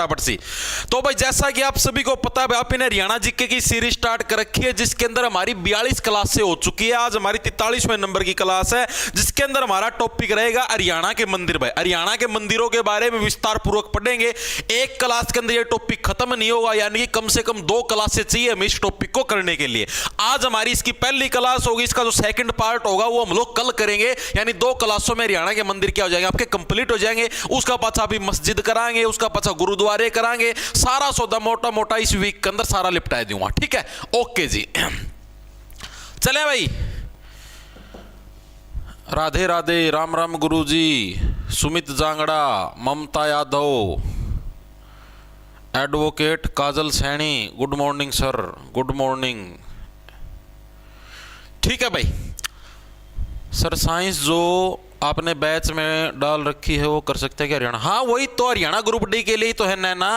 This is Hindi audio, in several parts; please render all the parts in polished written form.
फटाफट सी। तो भाई जैसा कि आप सभी को पता है, आपने हरियाणा जीके की सीरीज स्टार्ट कर रखी है, जिसके अंदर हमारी 42 क्लास से हो चुकी है। आज हमारी 43वें नंबर की क्लास है, जिसके अंदर हमारा टॉपिक रहेगा हरियाणा के मंदिर। भाई हरियाणा के मंदिरों के बारे में विस्तार पूर्वक पढ़ेंगे। एक क्लास के अंदर ये टॉपिक खत्म नहीं होगा, यानी कि कम से कम 2 क्लासेस चाहिए हमें इस टॉपिक को करने के लिए। आज हमारी इसकी पहली क्लास होगी, इसका जो सेकंड पार्ट होगा वो हम लोग कल करेंगे, यानी 2 क्लासों में हरियाणा के मंदिर क्या हो जाएंगे, आपके कंप्लीट हो जाएंगे। उसका पाछा भी मस्जिद कराएंगे, उसका पाछा गुरुद्वारे कराएंगे, सारा सौदा मोटा मोटा इस वीक के अंदर सारा लिपटा दूंगा। ठीक है, ओके जी। चले भाई, Radhe Radhe, Ram Ram Guruji, Sumit Jangra, Mamta Yadav, advocate Kajal Saini, good morning sir, good morning. ठीक है भाई, सर साइंस जो आपने बैच में डाल रखी है वो कर सकते हैं क्या हरियाणा? हाँ वही तो, हरियाणा ग्रुप डी के लिए ही तो है नैना।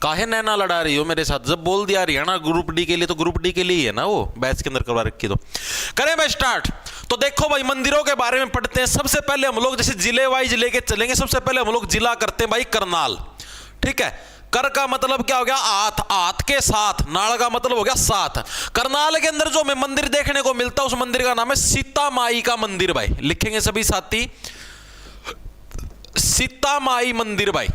काहे नैना लड़ा रही हो मेरे साथ? जब बोल दिया हरियाणा ग्रुप डी के लिए तो ग्रुप डी के लिए ही है ना, वो बैच के अंदर करवा रखी। तो करें भाई स्टार्ट। तो देखो भाई, मंदिरों के बारे में पढ़ते हैं। सबसे पहले हम लोग जैसे जिले वाइज लेके चलेंगे। सबसे पहले हम लोग जिला करते हैं भाई करनाल। ठीक है, कर का मतलब क्या हो गया? आठ, आठ के साथ, नाल का मतलब हो गया साथ। करनाल के अंदर जो हमें मंदिर देखने को मिलता है उस मंदिर का नाम है सीता माई का मंदिर। भाई लिखेंगे सभी साथी, सीता माई मंदिर। भाई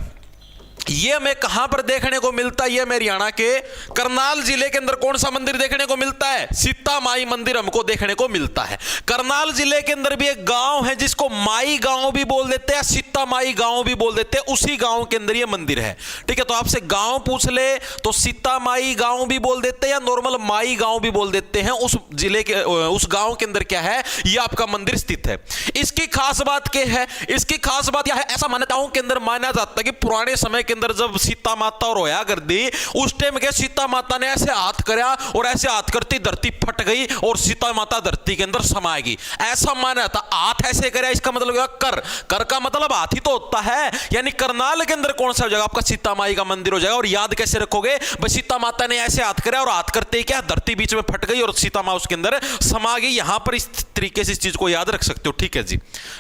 ये हमें कहां पर देखने को मिलता है? ये हरियाणा के करनाल जिले के अंदर कौन सा मंदिर देखने को मिलता है? सीता माई मंदिर हमको देखने को मिलता है। करनाल जिले के अंदर भी एक गांव है जिसको माई गांव भी बोल देते हैं, सीता माई गांव भी बोल देते हैं। उसी गांव के अंदर ये मंदिर है। ठीक है, तो आपसे गांव पूछ ले तो सीता माई गांव भी बोल देते हैं या नॉर्मल माई गांव भी बोल देते हैं। उस जिले के, उस गांव के अंदर क्या है? ये आपका मंदिर स्थित है। इसकी खास बात क्या है? इसकी खास बात यह है, ऐसा मान्यताओं के अंदर माना जाता है कि पुराने समय के अंदर जब सीता माता रोया कर दी, उस टाइम के सीता माता ने ऐसे हाथ करया और ऐसे हाथ करती धरती फट गई और सीता माता धरती के अंदर समाएगी, ऐसा माना जाता। हाथ ऐसे करया, इसका मतलब क्या? कर। कर का मतलब हाथ ही तो होता है। यानी करनाल के अंदर कौन सा हो जाएगा? आपका सीता माई का मंदिर हो जाएगा। और याद कैसे रखोगे? भाई सीता माता ने ऐसे हाथ करया और हाथ करते ही क्या, धरती बीच में फट गई और सीता मां उसके अंदर समा गई। यहां पर इस तरीके से इस चीज को याद रख सकते हो। ठीक है जी,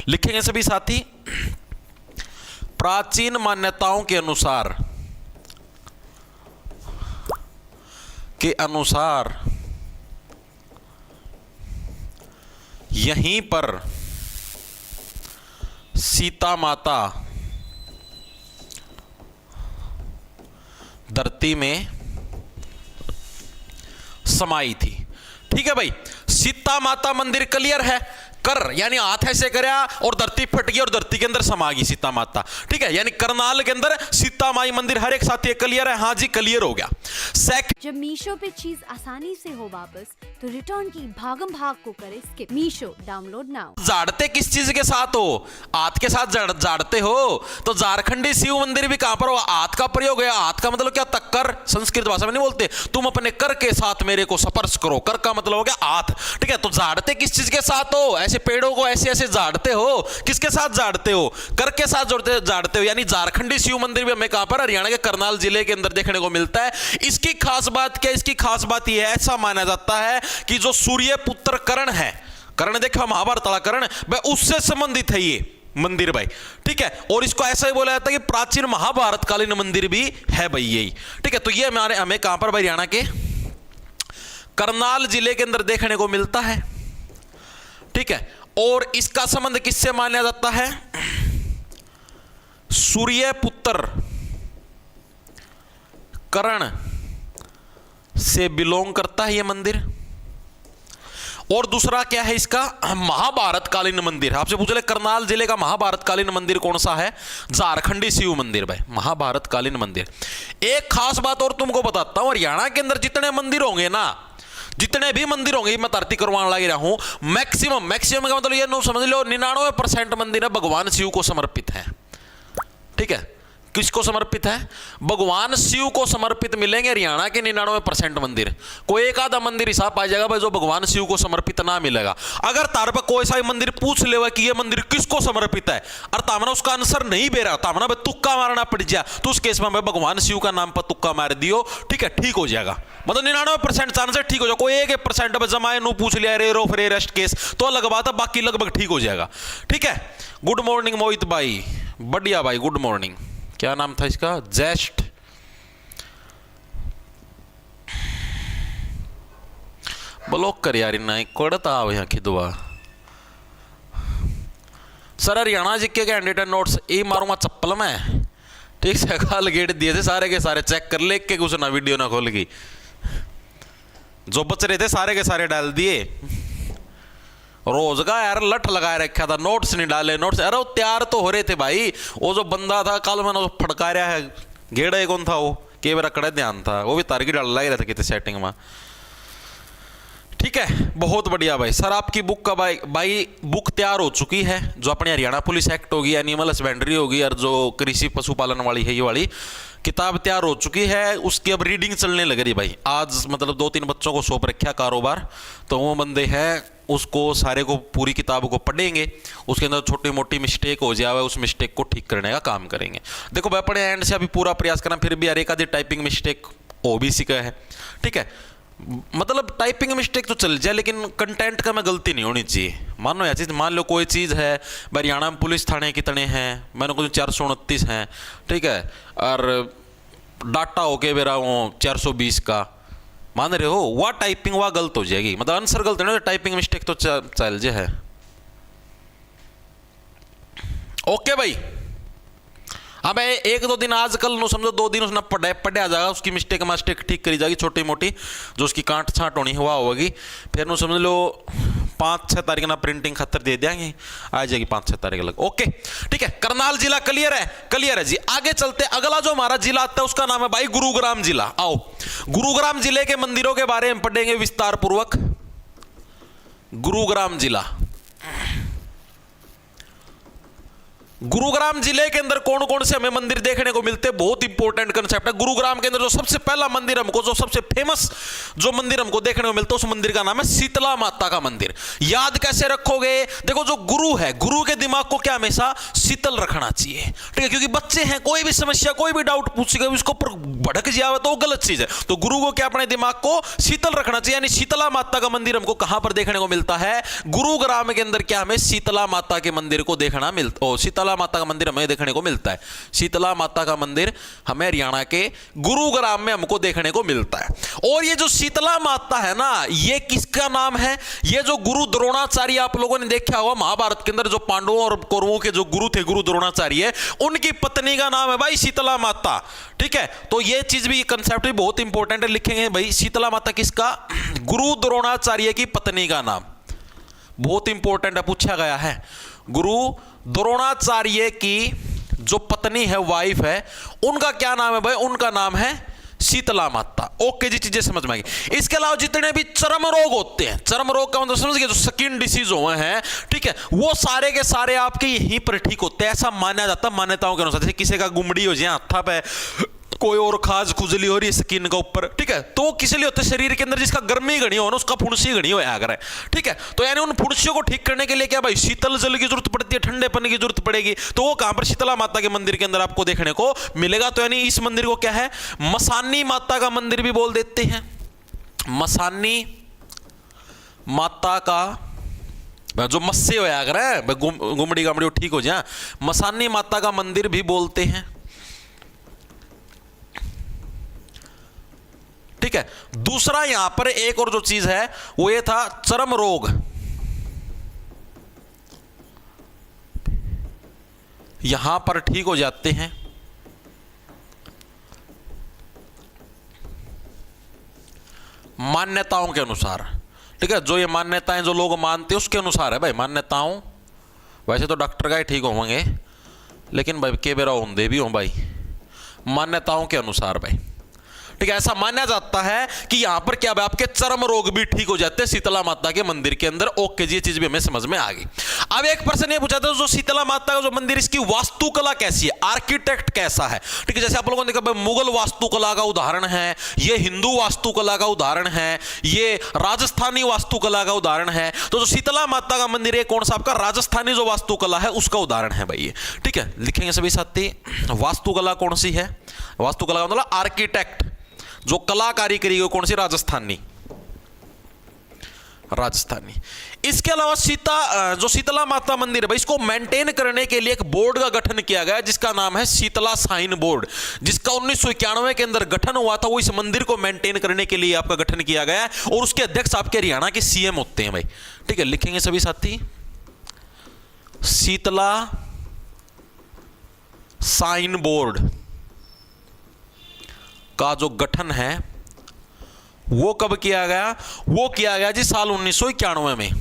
लिखेंगे सभी साथी। प्राचीन मान्यताओं के अनुसार यहीं पर सीता माता धरती में समाई थी। ठीक है भाई, सीता माता मंदिर क्लियर है। कर यानी हाथ ऐसे करया और धरती फट गई और धरती के अंदर समा गई सीता माता। ठीक है, यानी करनाल के अंदर सीता माई मंदिर। हर एक साथी क्लियर है? हाँ जी, क्लियर हो गया। जब मीशो पे चीज आसानी से हो वापस, तो रिटर्न की भागम भाग को करे स्किप। Meesho download now. झाड़ते किस चीज के साथ हो? हाथ के साथ झाड़ते हो। तो झारखंडी शिव मंदिर भी कहां पर हो? हाथ का प्रयोग है। हाथ का मतलब क्या? तक्कर। संस्कृत भाषा में नहीं बोलते तुम अपने कर के साथ मेरे को स्पर्श करो। कर का मतलब हो गया हाथ। ठीक है, तो झाड़ते किस चीज के साथ हो? ऐसे पेड़ों को ऐसे ऐसे झाड़ते हो। किसके साथ झाड़ते हो? कर के साथ झाड़ते हो। यानी झारखंडी शिव मंदिर भी हमें कहां पर? हरियाणा के करनाल जिले के अंदर देखने को मिलता है। इसकी खास बात क्या? इसकी खास बात यह है, ऐसा माना जाता है कि जो सूर्य पुत्र कर्ण है, कर्ण देखा महाभारत वाला कर्ण, वह उससे संबंधित है ये मंदिर भाई। ठीक है, और इसको ऐसा ही बोला जाता है कि प्राचीन महाभारत कालीन मंदिर भी है भाई यही। ठीक है, तो ये हमें कहां पर? हरियाणा के करनाल जिले के अंदर देखने को मिलता है। ठीक है, और इसका संबंध किससे माना जाता है? सूर्य पुत्र कर्ण से बिलोंग करता है यह मंदिर। और दूसरा क्या है इसका? महाभारत कालीन मंदिर। आपसे पूछ ले करनाल जिले का महाभारत कालीन मंदिर कौन सा है? झारखंडी शिव मंदिर भाई, महाभारत कालीन मंदिर। एक खास बात और तुमको बताता हूं, हरियाणा के अंदर जितने मंदिर होंगे ना, जितने भी मंदिर होंगे, मैं तरती करवाने लग रहा हूं, मैक्सिमम का मतलब ये समझ लो 99% मंदिर है भगवान शिव को समर्पित है। ठीक है, किसको समर्पित है? भगवान शिव को समर्पित मिलेंगे हरियाणा के 99% मंदिर। कोई एक आधा मंदिर हिसाब पाई जाएगा भाई जो भगवान शिव को समर्पित ना मिलेगा। अगर तार पर कोई सा मंदिर पूछ लेगा कि ये मंदिर किसको समर्पित है और तामना उसका आंसर नहीं दे रहा, तामना भाई तुक्का मारना पड़ जाए, तो उस केस में भाई भगवान शिव का नाम पर तुक्का मार दियो। ठीक है, ठीक हो जाएगा। मतलब 99% चांस ठीक हो जाएगा। कोई 1% जमाए नो पूछ लिया रे रो फ्रे रेस्ट केस तो अलग बात है, बाकी लगभग ठीक हो जाएगा। ठीक है, गुड मॉर्निंग मोहित भाई, बढ़िया भाई, गुड मॉर्निंग। क्या नाम था इसका, जेस्ट, ब्लॉक कर यार ना कोड़ता यहाँ खिदवा। सर हरियाणा जी के कैंडिडेट नोट्स ये मारूंगा चप्पल में, ठीक से खाल गेट दिए थे सारे के सारे, चेक कर ले के कुछ ना वीडियो ना खोल की, जो बच रहे थे सारे के सारे डाल दिए। रोज का यार लठ लगाए रखा था, नोट्स नहीं डाले, नोट्स अरे वो तैयार तो हो रहे थे भाई। वो जो बंदा था कल मैंने फटका रहा है गेड़ा कौन था वो, के मेरा कड़ा ध्यान था, वो भी तारगी डाल लग रहा था कितने सेटिंग में। ठीक है, बहुत बढ़िया भाई। सर आपकी बुक का भाई बुक तैयार हो चुकी है, जो अपने हरियाणा पुलिस एक्ट होगी, एनिमल हस्बेंड्री होगी, और जो कृषि पशुपालन वाली है ये वाली किताब तैयार हो चुकी है। उसकी अब रीडिंग चलने लग रही भाई। आज मतलब 2-3 बच्चों को सौंप रखा कारोबार, तो वो बंदे हैं उसको सारे को पूरी किताब को पढ़ेंगे, उसके अंदर छोटी मोटी मिस्टेक हो जाए उस मिस्टेक को ठीक करने का काम करेंगे। देखो भाई अपने एंड से अभी पूरा प्रयास करना, फिर भी हर एक आधी टाइपिंग मिस्टेक ओबीसी का है, ठीक है, मतलब टाइपिंग मिस्टेक तो चल जाए लेकिन कंटेंट का में गलती नहीं होनी चाहिए। मान लो यह चीज़, मान लो कोई चीज़ है, हरियाणा में पुलिस थाने कितने हैं, मैंने कुछ 429 हैं, ठीक है, और डाटा होके मेरा वो 420 का, मान रहे हो, वह टाइपिंग वह गलत हो जाएगी, मतलब आंसर गलत है ना, टाइपिंग मिस्टेक तो चल जाए है। ओके भाई, अब 1-2 दिन आजकल नो समझो 2 दिन उसने पढ़े आ जाएगा, उसकी मिस्टेक ठीक करी जाएगी, छोटी मोटी जो उसकी कांट छांट होनी हुआ होगी, फिर नो समझ लो 5-6 तारीख ना प्रिंटिंग खतर दे देंगे, आ जाएगी 5-6 तारीख लग। ओके ठीक है, करनाल जिला क्लियर है, क्लियर है जी। आगे चलते, अगला जो हमारा जिला आता है उसका नाम है भाई गुरुग्राम जिला। आओ गुरुग्राम जिले के मंदिरों के बारे में पढ़ेंगे विस्तार पूर्वक। गुरुग्राम जिला, गुरुग्राम जिले के अंदर कौन कौन से हमें मंदिर देखने को मिलते हैं, बहुत इंपॉर्टेंट कंसेप्ट है। गुरुग्राम के अंदर जो सबसे पहला मंदिर हमको, जो सबसे फेमस जो मंदिर हमको देखने को मिलता है, उस मंदिर का नाम है शीतला माता का मंदिर। याद कैसे रखोगे, देखो जो गुरु है, गुरु के दिमाग को क्या हमेशा शीतल रखना चाहिए, ठीक है, क्योंकि बच्चे हैं, कोई भी समस्या कोई भी डाउट पूछेगा उसको पर भड़क जाए तो गलत चीज है। तो गुरु को क्या अपने दिमाग को शीतल रखना चाहिए। यानी शीतला माता का मंदिर हमको कहां पर देखने को मिलता है, गुरुग्राम के अंदर क्या हमें शीतला माता के मंदिर को देखना मिलता, शीतला माता का मंदिर हमें देखने को मिलता है। शीतला माता का मंदिर हमें हरियाणा के गुरुग्राम में हमको देखने को मिलता है। और ये जो शीतला माता है ना, ये किसका नाम है, ये जो गुरु द्रोणाचार्य आप लोगों ने देखा होगा महाभारत के अंदर, जो पांडवों और कौरवों के जो गुरु थे, गुरु द्रोणाचार्य, उनकी पत्नी का नाम है भाई शीतला माता, ठीक है। तो ये चीज भी, कंसेप्ट भी बहुत इंपॉर्टेंट है, लिखेंगे भाई शीतला माता किसका, गुरु द्रोणाचार्य की पत्नी का नाम, बहुत इंपॉर्टेंट है, पूछा गया है। गुरु द्रोणाचार्य की जो पत्नी है, वाइफ है, उनका क्या नाम है भाई, उनका नाम है शीतला माता। ओके जी, चीजें समझ में आई। इसके अलावा जितने भी चर्म रोग होते हैं, चर्म रोग का मतलब समझ गए, जो स्किन डिसीज हुए हैं, ठीक है, वो सारे के सारे आपके यहीं पर ठीक होते हैं, ऐसा माना जाता है मान्यताओं के अनुसार। जैसे किसी का गुमड़ी हो जाए हाथा पे, कोई और खाज खुजली हो रही है स्किन का ऊपर, ठीक है, तो किस लिए होता है, शरीर के अंदर जिसका गर्मी घनी हो ना, उसका फुंसी घनी हो अगर है, ठीक है। तो यानी उन फुंसियों को ठीक करने के लिए क्या भाई, शीतल जल की जरूरत पड़ती है, ठंडे पानी की जरूरत पड़ेगी। तो वो कहां पर, शीतला माता के मंदिर के अंदर आपको देखने को मिलेगा। तो यानी इस मंदिर को क्या है, मसानी माता का मंदिर भी बोल देते हैं। मसानी माता का जो मस्से होया अगर है, गुमड़ी गामड़ी ठीक हो जाए, मसानी माता का मंदिर भी बोलते हैं, ठीक है। दूसरा यहां पर एक और जो चीज है वो ये था, चर्म रोग, यहां पर ठीक हो जाते हैं। मान्यताओं के अनुसार, ठीक है, जो ये मान्यताएं जो लोग मानते हैं उसके अनुसार है भाई मान्यताओं। वैसे तो डॉक्टर का ही ठीक होंगे, लेकिन भाई के बेरा होंदे भी हों भाई, मान्यताओं के अनुसार भाई, ठीक है। ऐसा माना जाता है कि यहां पर क्या आपके चर्म रोग भी ठीक हो जाते हैं शीतला माता के मंदिर के अंदर। ओके जी, ये चीज भी हमें समझ में आ गई। अब एक प्रश्न ये पूछा था, जो शीतला माता का जो मंदिर, इसकी वास्तुकला कैसी है, आर्किटेक्ट कैसा है, ठीक है। जैसे आप लोगों ने देखा मुगल वास्तुकला का उदाहरण है, ये हिंदू वास्तुकला का उदाहरण है, ये राजस्थानी वास्तुकला का उदाहरण है। तो जो शीतला माता का मंदिर है, कौन सा आपका राजस्थानी जो वास्तुकला है उसका उदाहरण है भाई ये, ठीक है। लिखेंगे सभी साथी, वास्तुकला कौन सी है, वास्तुकला का मतलब आर्किटेक्ट जो कलाकारी करी गई, कौन सी, राजस्थानी, राजस्थानी। इसके अलावा जो शीतला माता मंदिर है भाई, इसको मेंटेन करने के लिए एक बोर्ड का गठन किया गया जिसका नाम है शीतला साइन बोर्ड, जिसका 1991 के अंदर गठन हुआ था। वो इस मंदिर को मेंटेन करने के लिए आपका गठन किया गया है और उसके अध्यक्ष आपके हरियाणा के सीएम होते हैं भाई। ठीक है, लिखेंगे सभी साथी, शीतला साइन बोर्ड का जो गठन है वो कब किया गया? वो किया गया जी साल 1991 में।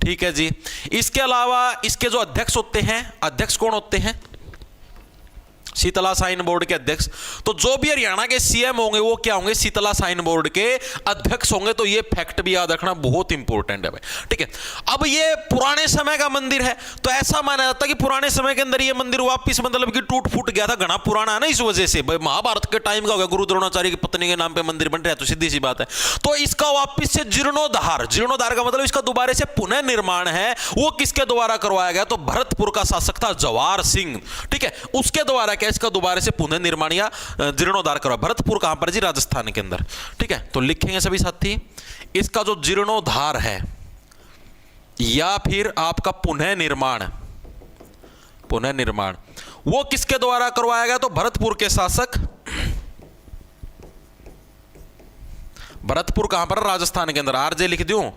ठीक है जी। इसके अलावा इसके जो अध्यक्ष होते हैं, अध्यक्ष कौन होते हैं? शीतला साइन बोर्ड के अध्यक्ष। तो जो भी हरियाणा के सीएम होंगे वो क्या होंगे? शीतला साइन बोर्ड के अध्यक्ष होंगे। तो ये फैक्ट भी याद रखना बहुत इंपॉर्टेंट है भाई। ठीक है, अब ये पुराने समय का मंदिर है तो ऐसा माना जाता है कि पुराने समय के अंदर ये मंदिर वापिस मतलब कि टूट फूट गया था, घना पुराना है ना, इस वजह से भाई महाभारत के टाइम का हो गया, गुरु द्रोणाचार्य की पत्नी के नाम पे मंदिर बन रहा है, तो सीधी सी बात है। तो इसका वापिस से जीर्णोद्धार, जीर्णोद्धार का मतलब इसका दोबारा से पुनः निर्माण है, वो किसके द्वारा करवाया गया? तो भरतपुर का शासक था जवाहर सिंह। ठीक है, उसके द्वारा इसका दोबारा से पुनः निर्माण या जीर्णोद्धार करा। भरतपुर कहां पर जी? राजस्थान के अंदर। ठीक है, तो लिखेंगे सभी साथी, इसका जो जीर्णोद्धार है या फिर आपका पुनः निर्माण, वो किसके द्वारा करवाया गया? तो भरतपुर के शासक, भरतपुर कहां पर? राजस्थान के अंदर। आरजे लिख दूं,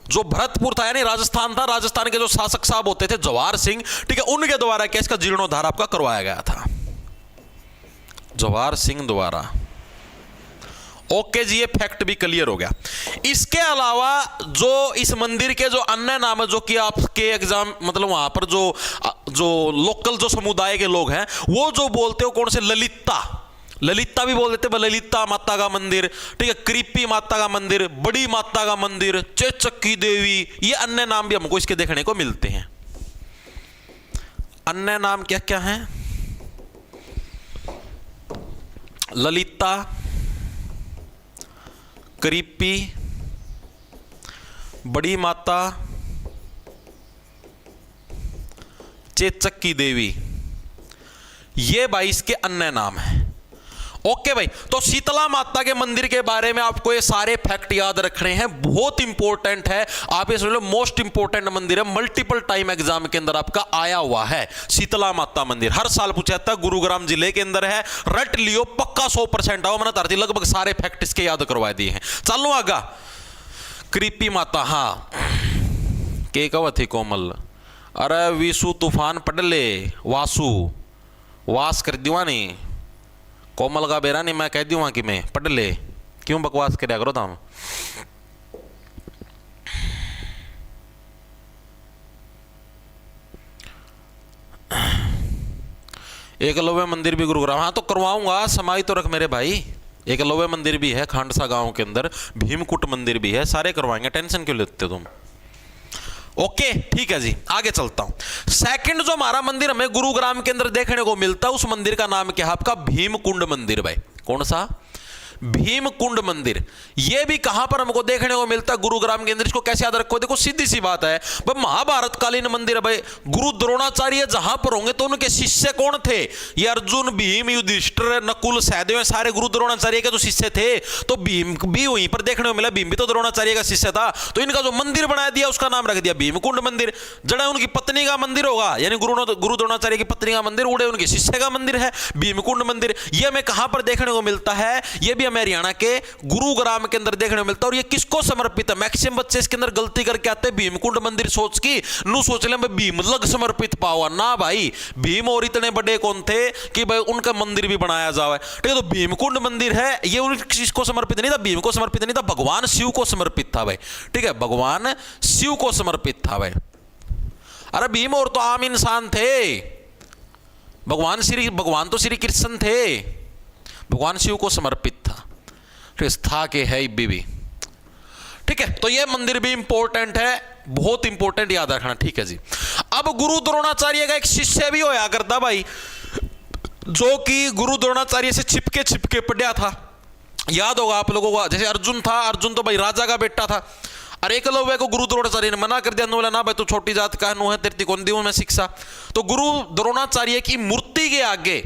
जो भरतपुर था यानी राजस्थान था, राजस्थान के जो शासक साहब होते थे जवाहर सिंह, ठीक है, उनके द्वारा क्या इसका जीर्णोद्धार आपका करवाया गया था, जवाहर सिंह द्वारा। ओके जी, ये फैक्ट भी क्लियर हो गया। इसके अलावा जो इस मंदिर के जो अन्य नाम है, जो कि आपके एग्जाम मतलब वहां पर जो लोकल जो समुदाय के लोग हैं वो जो बोलते हो कौन से? ललिता भी बोल देते हैं, ललिता माता का मंदिर, ठीक है, कृपी माता का मंदिर, बड़ी माता का मंदिर, चेचक्की देवी, ये अन्य नाम भी हमको इसके देखने को मिलते हैं। अन्य नाम क्या क्या हैं? ललिता, कृपी, बड़ी माता, चेचक्की देवी, ये 22 के अन्य नाम हैं। ओके भाई, तो शीतला माता के मंदिर के बारे में आपको ये सारे फैक्ट याद रखने हैं, बहुत इंपॉर्टेंट है। आप ये समझ लो मोस्ट इंपॉर्टेंट मंदिर है, मल्टीपल टाइम एग्जाम के अंदर आपका आया हुआ है शीतला माता मंदिर, हर साल पूछा जाता है। गुरुग्राम जिले के अंदर है, रट लियो पक्का 100% आओ। मैंने धरती लगभग सारे फैक्ट इसके याद करवा दिए हैं। चलो आगा, कृपी माता, हाँ के कव थी कोमल, अरे विशु तूफान पडले, वासु वास कर दीवानी, कोमल का बेरा नहीं, मैं कह दूंगा कि मैं पढ़ ले, क्यों बकवास કર્યા करो तुम। एकलव्य मंदिर भी गुरुग्राम, हाँ तो करवाऊंगा, समाई तो रख मेरे भाई। एकलव्य मंदिर भी है खांडसा गांव के अंदर, भीमकुट मंदिर भी है, सारे करवाएंगे, टेंशन क्यों लेते हो तुम। ओके ठीक है जी, आगे चलता हूं। सेकंड जो हमारा मंदिर हमें गुरुग्राम के अंदर देखने को मिलता है, उस मंदिर का नाम क्या है आपका? भीमकुंड मंदिर भाई। कौन सा? भीमकुंड मंदिर। यह भी कहां पर हमको देखने को मिलता है? गुरुग्राम के अंदर। इसको कैसे याद रखो? देखो सीधी सी बात है भाई, महाभारत कालीन मंदिर है भाई। गुरु द्रोणाचार्य जहां पर होंगे तो उनके शिष्य कौन थे? ये अर्जुन, भीम, युधिष्ठिर, नकुल, सहदेव, सारे गुरु द्रोणाचार्य के जो शिष्य थे। तो भीम भी वहीं पर देखने को मिला, भीम भी तो द्रोणाचार्य का शिष्य था। तो इनका जो मंदिर बना दिया उसका नाम रख दिया भीमकुंड मंदिर। जड़ा उनकी पत्नी का मंदिर होगा, यानी गुरु द्रोणाचार्य की पत्नी का मंदिर, उड़े उनके शिष्य का मंदिर है भीमकुंड मंदिर। यह हमें कहां पर देखने को मिलता है? यह भी हरियाणा के गुरुग्राम के अंदर देखने को मिलता है। और ये किसको समर्पित है? मैक्सिमम बच्चे इसके अंदर गलती करके आते हैं, भीमकुंड मंदिर सोच की नु सोच ले भीम लग समर्पित पावा ना भाई। भीम और इतने बड़े कौन थे कि भाई उनका मंदिर भी बनाया जाए। ठीक है, तो भीमकुंड मंदिर है, ये किसको समर्पित नहीं था? भीम को समर्पित नहीं था, भगवान शिव को समर्पित था भाई। ठीक है, भगवान शिव को समर्पित था भाई। अरे भीम और तो आम इंसान थे, भगवान तो श्री कृष्ण थे, भगवान शिव को समर्पित था। था के है भी। ठीक है, तो यह मंदिर भी इंपॉर्टेंट है, बहुत इंपॉर्टेंट, याद रखना। ठीक है जी। अब गुरु द्रोणाचार्य का एक शिष्य भी होया करता भाई, जो कि गुरु द्रोणाचार्य से छिपके पढ़ा था। याद होगा आप लोगों को, जैसे अर्जुन था, अर्जुन तो भाई राजा का बेटा था। अरे एकलव्य को गुरु द्रोणाचार्य ने मना कर दिया, बोला ना भाई तू छोटी जात का नु है, तेरी कौन दी मैं शिक्षा। तो गुरु द्रोणाचार्य की मूर्ति के आगे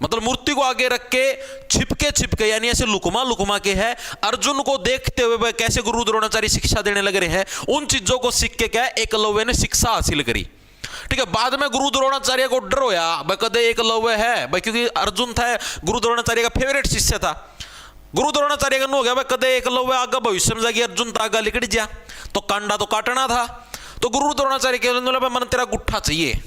मतलब मूर्ति को आगे रख के छिपके यानी ऐसे लुकमा के है, अर्जुन को देखते हुए वह कैसे गुरु द्रोणाचार्य शिक्षा देने लग रहे हैं, उन चीजों को सीख के क्या एकलव्य ने शिक्षा हासिल करी। ठीक है, बाद में गुरु द्रोणाचार्य को डर होया भाई कदे एकलव्य है भाई, क्योंकि अर्जुन था गुरु द्रोणाचार्य का फेवरेट शिष्य था। गुरु द्रोणाचार्य का हो गया भाई कदे एकलव्य आगे भविष्य में जाके अर्जुन तो आगे लिकट जा, तो कांडा तो काटना था। तो गुरु द्रोणाचार्य के बोला मन तेरा गुट्ठा चाहिए,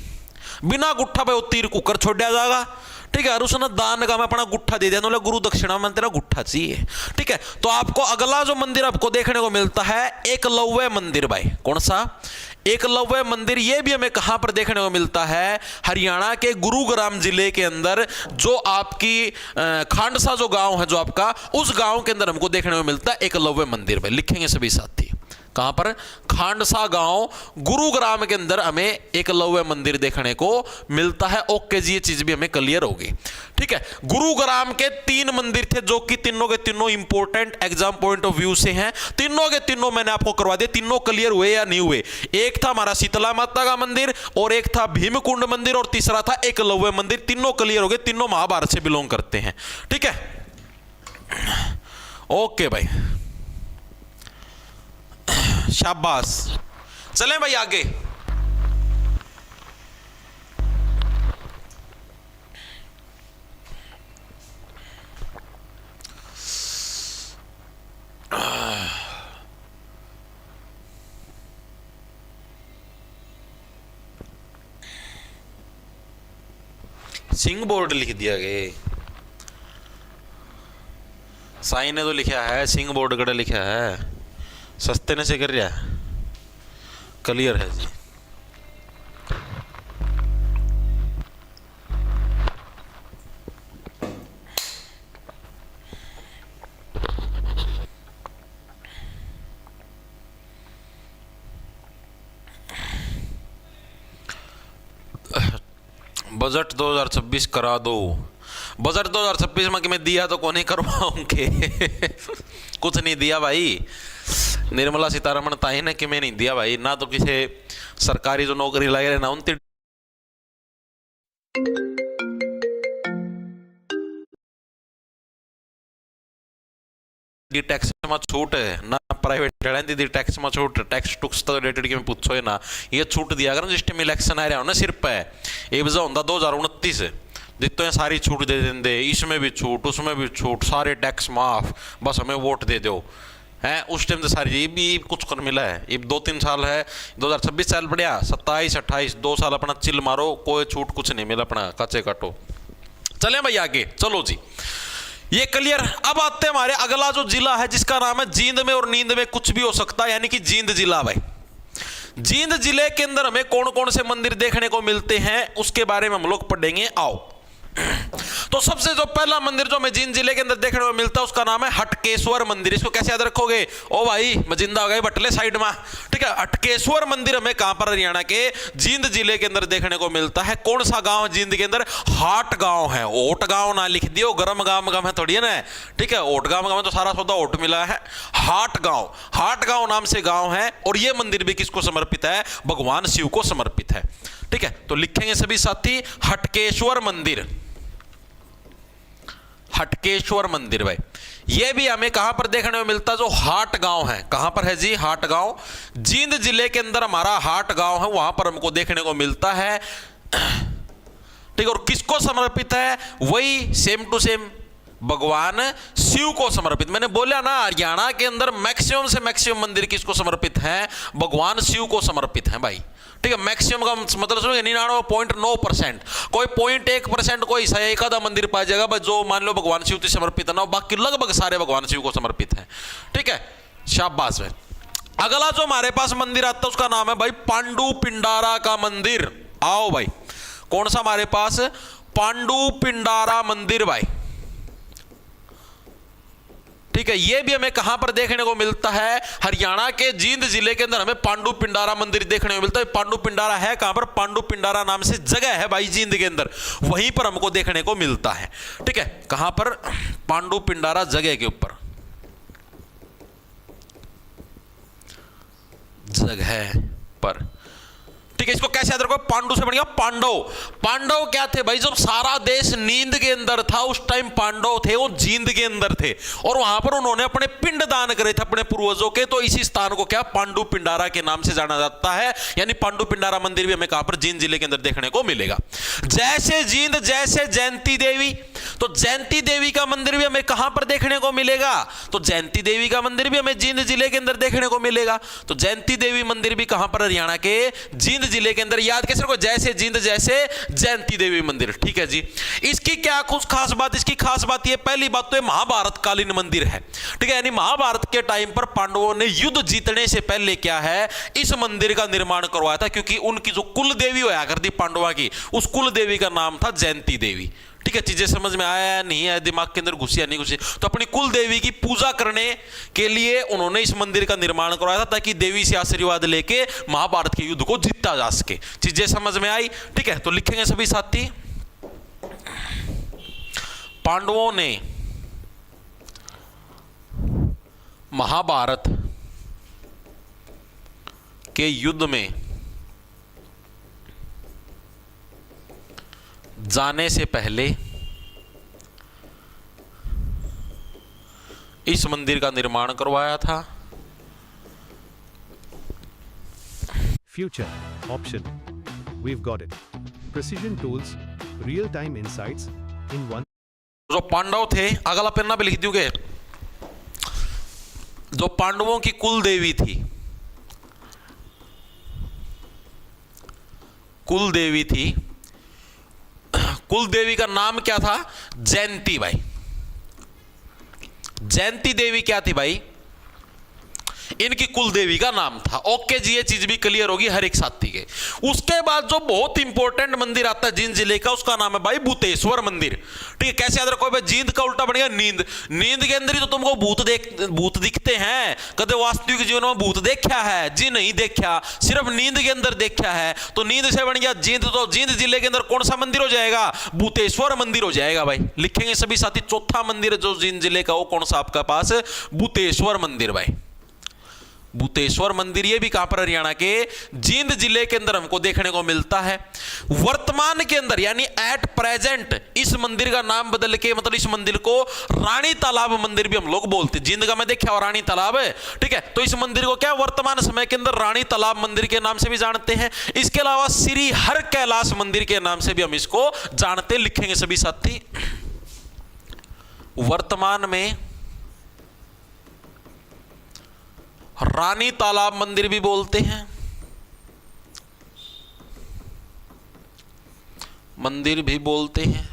बिना गुट्ठा भाई वो तीर कुकर छोड़ा जाएगा। ठीक है, और उसने दान का मैं अपना गुट्ठा दे दिया, तो गुरु दक्षिणा में तेरा गुट्ठा चाहिए। ठीक है, तो आपको अगला जो मंदिर आपको देखने को मिलता है एकलव्य मंदिर भाई। कौन सा? एकलव्य मंदिर। ये भी हमें कहां पर देखने को मिलता है? हरियाणा के गुरुग्राम जिले के अंदर, जो आपकी खांडसा जो गांव है जो आपका, उस गांव के अंदर हमको देखने को मिलता है एकलव्य मंदिर भाई। लिखेंगे सभी साथी, कहां पर? खांडसा गांव गुरुग्राम के अंदर हमें एकलव्य मंदिर देखने को मिलता है। ओके जी, ये चीज भी हमें क्लियर होगी। ठीक है, गुरुग्राम के 3 मंदिर थे जो कि तीनों के तीनों important exam point of view से हैं। तीनों के तीनों मैंने आपको करवा दिए। तीनों क्लियर हुए या नहीं हुए? एक था हमारा शीतला माता का मंदिर, और एक था भीमकुंड मंदिर, और तीसरा था एकलव्य मंदिर। तीनों क्लियर हो गए, तीनों महाभारत से बिलोंग करते हैं। ठीक है, ओके भाई, शाबाश। चलें भाई आगे। सिंह बोर्ड लिख दिया गया, साई ने तो लिखा है, सिंह बोर्ड कड़ा लिखा है, सस्ते ने से कर रहा है, क्लियर है जी। बजट 2026 करा दो। बजट 2026 में कि मैं दिया तो कौन ही करवाऊंगे कुछ नहीं दिया भाई। निर्मला सीतारमण ताई ने कि मैं नहीं दिया भाई, ना तो किसी सरकारी जो नौकरी लगे रहे ना उन टैक्स में छूट है ना, प्राइवेट दी टैक्स में छूट, टैक्स टुक्स तो रिलेटेड की पूछो है ना, ये छूट दिया अगर जिस टाइम इलेक्शन आ रहा हो ना सिर पे, ये वजह होता 2029 जितो है सारी छूट दे देंगे, इसमें भी छूट उसमें भी छूट, सारे टैक्स माफ, बस हमें वोट दे दो है। उस टाइम से सारी ये भी कुछ कर मिला है। ये 2-3 साल है, 2026 साल बढ़िया, 27-28 2 साल अपना चिल मारो, कोई छूट कुछ नहीं मिला, अपना कच्चे काटो। चले भाई आगे, चलो जी, ये क्लियर। अब आते हैं हमारे अगला जो जिला है जिसका नाम है जींद में और नींद में कुछ भी हो सकता है, यानी कि जींद जिला भाई। जींद जिले के अंदर हमें कौन कौन से मंदिर देखने को मिलते हैं उसके बारे में हम लोग पढ़ेंगे, आओ। तो सबसे जो पहला मंदिर जो हमें जींद जिले के अंदर देखने को मिलता है उसका नाम है हटकेश्वर मंदिर। इसको कैसे याद रखोगे? ओ भाई मजिंदा हो गए बटले साइड में। ठीक है, हटकेश्वर मंदिर हमें कहां पर? हरियाणा के जींद जिले के अंदर देखने को मिलता है। कौन सा गांव जींद के अंदर? हाट गांव है। ओट गांव ना लिख दियो, गरम गांव है थोड़ी है ना। ठीक है, ओट गांव में तो सारा सौदा ओट मिला है। हाट गांव नाम से गांव है, और यह मंदिर भी किसको समर्पित है? भगवान शिव को समर्पित है। ठीक है, तो लिखेंगे सभी साथी हटकेश्वर मंदिर। हटकेश्वर मंदिर भाई, ये भी हमें कहां पर देखने को मिलता है? जो हाट गांव है, कहां पर है जी? हाट गांव जींद जिले के अंदर हमारा हाट गांव है, वहां पर हमको देखने को मिलता है। ठीक है, और किसको समर्पित है? वही सेम टू सेम भगवान शिव को समर्पित। मैंने बोला ना हरियाणा के अंदर मैक्सिमम से मैक्सिमम मंदिर किसको समर्पित हैं? भगवान शिव को समर्पित हैं भाई। ठीक है, मैक्सिमम का मतलब सुनो 99.9%, कोई 0.1% कोई हिस्सा एक आधा मंदिर पाया जाएगा भाई जो मान लो भगवान शिव से समर्पित है ना, बाकी लगभग सारे भगवान शिव को समर्पित हैं। ठीक है, शाबाश है। अगला जो हमारे पास मंदिर आता है उसका नाम है भाई पांडु पिंडारा का मंदिर। आओ भाई, कौन सा हमारे पास? पांडु पिंडारा मंदिर भाई। ठीक है, यह भी हमें कहां पर देखने को मिलता है? हरियाणा के जींद जिले के अंदर हमें पांडु पिंडारा मंदिर देखने को मिलता है। पांडु पिंडारा है कहां पर? पांडु पिंडारा नाम से जगह है भाई जींद के अंदर, वहीं पर हमको देखने को मिलता है। ठीक है, कहां पर? पांडु पिंडारा जगह के ऊपर, जगह पर। ठीक ठीक है, इसको कैसे याद रखो, पांडु से बन गया पांडव। पांडव क्या थे भाई, जब सारा देश नींद के अंदर था उस टाइम पांडव थे वो जींद के अंदर थे, और वहां पर उन्होंने अपने पिंड दान करे थे अपने पूर्वजों के, तो इसी स्थान को क्या पांडु पिंडारा के नाम से जाना जाता है। यानी पांडु पिंडारा मंदिर भी हमें कहां पर, जींद जिले के अंदर देखने को मिलेगा। जैसे जींद जैसे जयंती देवी, तो जयंती देवी का मंदिर भी हमें कहां पर देखने को मिलेगा, तो जयंती देवी का मंदिर भी हमें जींद जिले के अंदर देखने को मिलेगा। तो जयंती देवी मंदिर भी कहां पर, हरियाणा के जींद जिले के अंदर। याद कैसे रखो, जैसे जींद जैसे जयंती देवी मंदिर। ठीक है जी, इसकी क्या कुछ खास बात, इसकी खास बात ये, पहली बात तो ये महाभारत कालीन मंदिर है। ठीक है, यानी महाभारत के टाइम पर पांडवों ने युद्ध जीतने से पहले क्या है, इस मंदिर का निर्माण करवाया था, क्योंकि उनकी जो कुल देवी हुआ करती पांडवा की, उस कुल देवी का नाम था जयंती देवी। ठीक है, चीजें समझ में आया नहीं है, दिमाग के अंदर घुसी या नहीं घुसी, तो अपनी कुल देवी की पूजा करने के लिए उन्होंने इस मंदिर का निर्माण करवाया था, ताकि देवी से आशीर्वाद लेके महाभारत के युद्ध को जीता जा सके। चीजें समझ में आई। ठीक है, तो लिखेंगे सभी साथी, पांडवों ने महाभारत के युद्ध में जाने से पहले इस मंदिर का निर्माण करवाया था। Future option. We've got it. Precision tools, real-time insights in one. जो पांडव थे, अगला पन्ना पे लिख दूंगे, जो पांडवों की कुल देवी थी, कुल देवी थी, कुल देवी का नाम क्या था, जयंती भाई। जयंती देवी क्या थी भाई, इनकी कुल देवी का नाम था। ओके जी, ये चीज भी क्लियर होगी हर एक साथी के। उसके बाद जो बहुत इंपॉर्टेंट मंदिर आता है जींद जिले का, उसका नाम है भाई भूतेश्वर मंदिर। ठीक है, कैसे याद रखो भाई, जींद का उल्टा बनेगा नींद। नींद के अंदर ही तो तुमको भूत दिखते हैं। कदे वास्तविक जीवन में भूत देखा है जी, नहीं देखा, सिर्फ नींद के अंदर देखा है। तो नींद से बन गया जींद, तो जींद जिले के अंदर कौन सा मंदिर हो जाएगा, भूतेश्वर मंदिर हो जाएगा भाई। लिखेंगे सभी साथी, चौथा मंदिर जो जींद जिले का, वो कौन सा आपका पास, भूतेश्वर मंदिर भाई। भूतेश्वर मंदिर ये भी कहां पर, हरियाणा के जींद जिले के अंदर हमको देखने को मिलता है। वर्तमान के अंदर यानी एट प्रेजेंट इस मंदिर का नाम बदल के, मतलब इस मंदिर को रानी तालाब मंदिर भी हम लोग बोलते हैं। जींद का मैं देखा और रानी तालाब है। ठीक है, तो इस मंदिर को क्या वर्तमान समय के अंदर रानी तालाब मंदिर के नाम से भी जानते हैं। इसके अलावा श्री हर कैलाश मंदिर के नाम से भी हम इसको जानते हैं। लिखेंगे सभी साथी, वर्तमान में रानी तालाब मंदिर भी बोलते हैं, मंदिर भी बोलते हैं,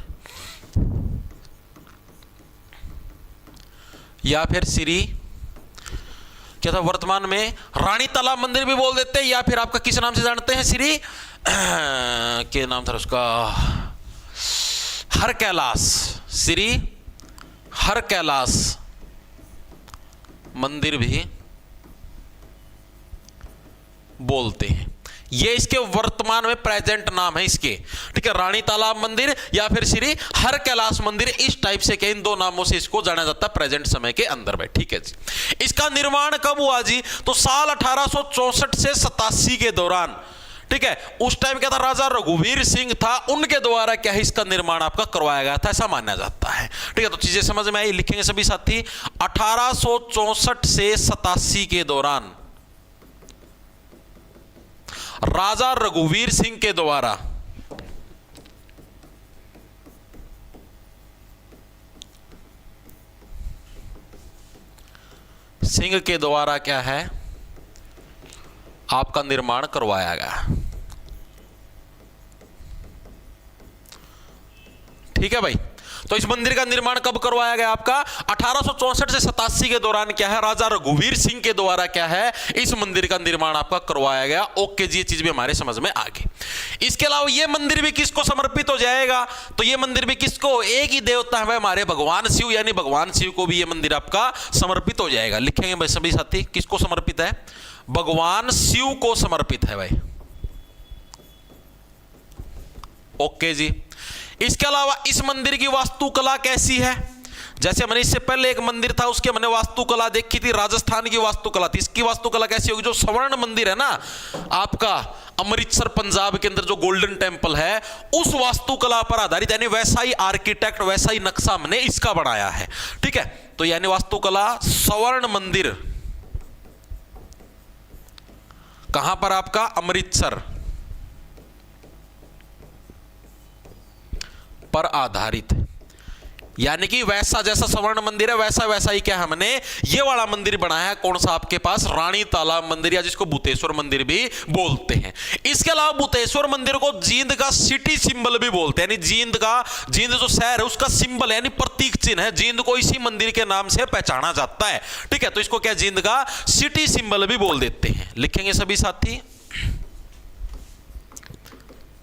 या फिर श्री क्या था, वर्तमान में रानी तालाब मंदिर भी बोल देते हैं, या फिर आपका किस नाम से जानते हैं, श्री क्या नाम था उसका, हर कैलाश, श्री हर कैलाश मंदिर भी बोलते हैं। ये इसके वर्तमान में प्रेजेंट नाम है इसके। ठीक है, रानी तालाब मंदिर या फिर श्री हर कैलाश मंदिर, इस टाइप से के इन दो नामों से इसको जाना जाता है प्रेजेंट समय के अंदर में। ठीक है जी, इसका निर्माण कब हुआ जी, तो साल 1864 से 87 के दौरान। ठीक है, उस टाइम क्या था, राजा रघुवीर सिंह था, उनके द्वारा क्या है इसका निर्माण आपका करवाया गया था, ऐसा माना जाता है। ठीक है, तो चीजें समझ में आई। लिखेंगे सभी साथी, 1864 से 87 के दौरान राजा रघुवीर सिंह के द्वारा क्या है आपका निर्माण करवाया गया। ठीक है भाई, तो इस मंदिर का निर्माण कब करवाया गया आपका, 1864 से 87 के दौरान क्या है, राजा रघुवीर सिंह के द्वारा क्या है इस मंदिर का निर्माण आपका करवाया गया। ओके जी, ये चीज भी हमारे समझ में आ गई। इसके अलावा ये मंदिर भी किसको समर्पित हो जाएगा, तो ये मंदिर भी किसको, एक ही देवता है हमारे भगवान शिव, यानी भगवान शिव को भी ये मंदिर आपका समर्पित हो जाएगा। लिखेंगे भाई सभी साथी, किसको समर्पित है, भगवान शिव को समर्पित है भाई। ओके जी, इसके अलावा इस मंदिर की वास्तुकला कैसी है, जैसे मैंने इससे पहले एक मंदिर था, उसके मैंने वास्तुकला देखी थी, राजस्थान की वास्तुकला थी। इसकी वास्तुकला कैसी होगी? जो स्वर्ण मंदिर है ना आपका अमृतसर पंजाब के अंदर जो गोल्डन टेम्पल है, उस वास्तुकला पर आधारित, यानी वैसा ही आर्किटेक्ट, वैसा ही नक्शा हमने इसका बनाया है। ठीक है, तो यानी वास्तुकला स्वर्ण मंदिर कहां पर? आपका अमृतसर पर आधारित, यानी कि वैसा जैसा स्वर्ण मंदिर है वैसा ही क्या हमने ये वाला मंदिर बनाया है। कौन सा? आपके पास रानी तालाब मंदिर, या जिसको भूतेश्वर मंदिर भी बोलते हैं। इसके अलावा भूतेश्वर मंदिर को जींद का सिटी सिंबल भी बोलते हैं, यानी जींद जो शहर है उसका सिंबल है, यानी प्रतीक चिन्ह है। जींद को इसी मंदिर के नाम से पहचाना जाता है। ठीक है, तो इसको क्या जींद का सिटी सिंबल भी बोल देते हैं। लिखेंगे सभी साथी,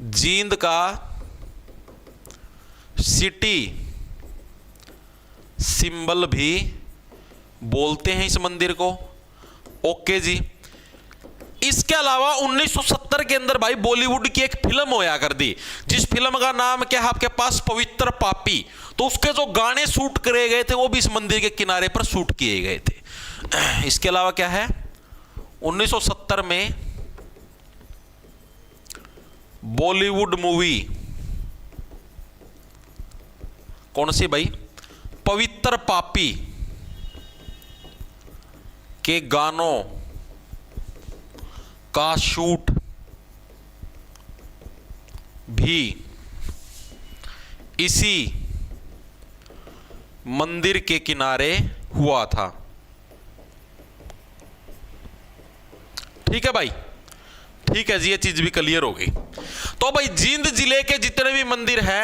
जींद का सिटी सिंबल भी बोलते हैं इस मंदिर को। ओके जी। इसके अलावा 1970 के अंदर भाई बॉलीवुड की एक फिल्म होया कर दी, जिस फिल्म का नाम क्या है आपके पास? पवित्र पापी। तो उसके जो गाने शूट करे गए थे वो भी इस मंदिर के किनारे पर शूट किए गए थे। इसके अलावा क्या है? 1970 में बॉलीवुड मूवी कौन सी भाई? पवित्र पापी के गानों का शूट भी इसी मंदिर के किनारे हुआ था। ठीक है भाई, ठीक है जी, ये चीज भी क्लियर हो गई। तो भाई जींद जिले के जितने भी मंदिर है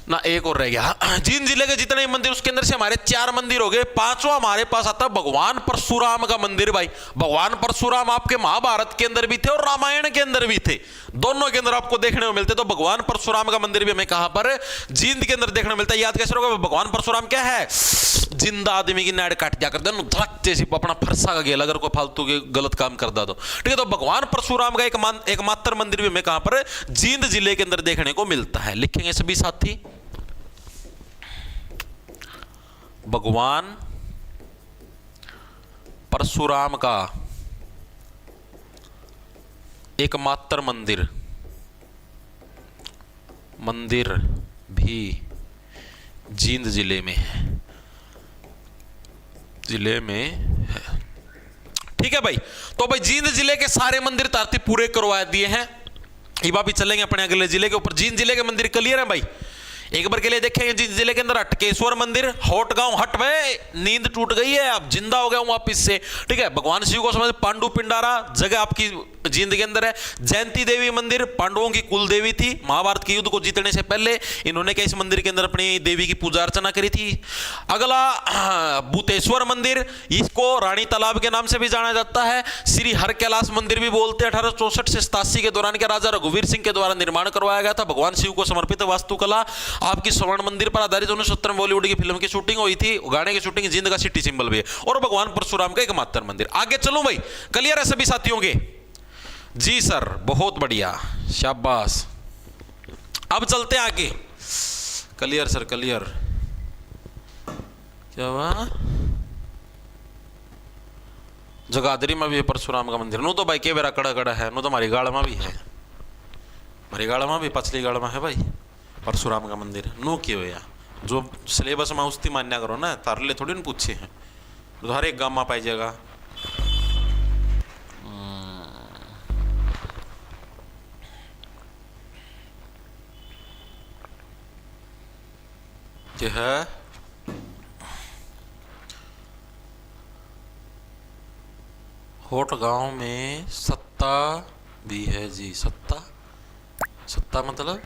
ना, एक और रह गया। जींद जिले के जितने भी मंदिर, उसके अंदर से हमारे 4 मंदिर हो गए। 5वां हमारे पास आता है भगवान परशुराम का मंदिर। भाई भगवान परशुराम आपके महाभारत के अंदर भी थे और रामायण के अंदर भी थे, दोनों के अंदर आपको देखने को मिलते। तो भगवान परशुराम का मंदिर भी हमें कहां पर? जींद के अंदर देखने को मिलता है। याद कैसे होगा? भगवान परशुराम क्या है? जिंदा आदमी की नाड़ काट दिया करते, धड़क जैसी अपना फरसा का गेल, अगर कोई फालतू के गलत काम कर दा तो। ठीक है, तो भगवान परशुराम का एकमात्र मंदिर भी हमें कहां पर? जींद जिले के अंदर देखने को मिलता है। लिखेंगे सभी साथी, भगवान परशुराम का एकमात्र मंदिर भी जींद जिले में है। ठीक है भाई, तो भाई जींद जिले के सारे मंदिर तारती पूरे करवा दिए हैं। ये बात भी चलेंगे अपने अगले जिले के ऊपर। जींद जिले के मंदिर क्लियर है भाई? एक बार के लिए देखेंगे जींद जिले के अंदर अटकेश्वर मंदिर, होट गांव। हट भाई, नींद टूट गई है, अब जिंदा हो गया हूं वापिस से। ठीक है, भगवान शिव को समझ पांडु पिंडारा जगह आपकी जींद के अंदर है। जयंती देवी मंदिर पांडवों की कुल देवी थी। महाभारत के युद्ध को जीतने से पहले इन्होंने क्या इस मंदिर के अंदर अपनी देवी की पूजा अर्चना करी थी। अगला भूतेश्वर मंदिर, इसको रानी तालाब के नाम से भी जाना जाता है। श्री हर कैलाश मंदिर भी बोलते हैं। 1864 से 87 के दौरान के राजा रघुवीर सिंह के द्वारा निर्माण करवाया गया था। भगवान शिव को समर्पित वास्तुकला आपकी स्वर्ण मंदिर पर आधारित 1970 में बॉलीवुड की फिल्म की शूटिंग हुई थी। गाने की शूटिंग जींद का सिटी सिंबल भी है और भगवान परशुराम का एकमात्र मंदिर। आगे चलूं भाई, क्लियर है सभी साथियों के? जी सर, बहुत बढ़िया, शाबाश। अब चलते हैं आगे। Clear sir, clear. क्या हुआ? जगाधरी में भी है परशुराम का मंदिर। नो तो भाई के बेरा कड़ा कड़ा है, नो तो हमारी गाड़ में भी है, हमारी गाड़ में भी, पछली गाड़ में है भाई परशुराम का मंदिर। नो क्यों या जो सिलेबस में उस्ती मान्या करो ना, तार ले थोड़ी न पूछे हैं, तो हर एक गाँव में पाई जाएगा। क्या है? होट गांव में सत्ता भी है जी। सत्ता, सत्ता मतलब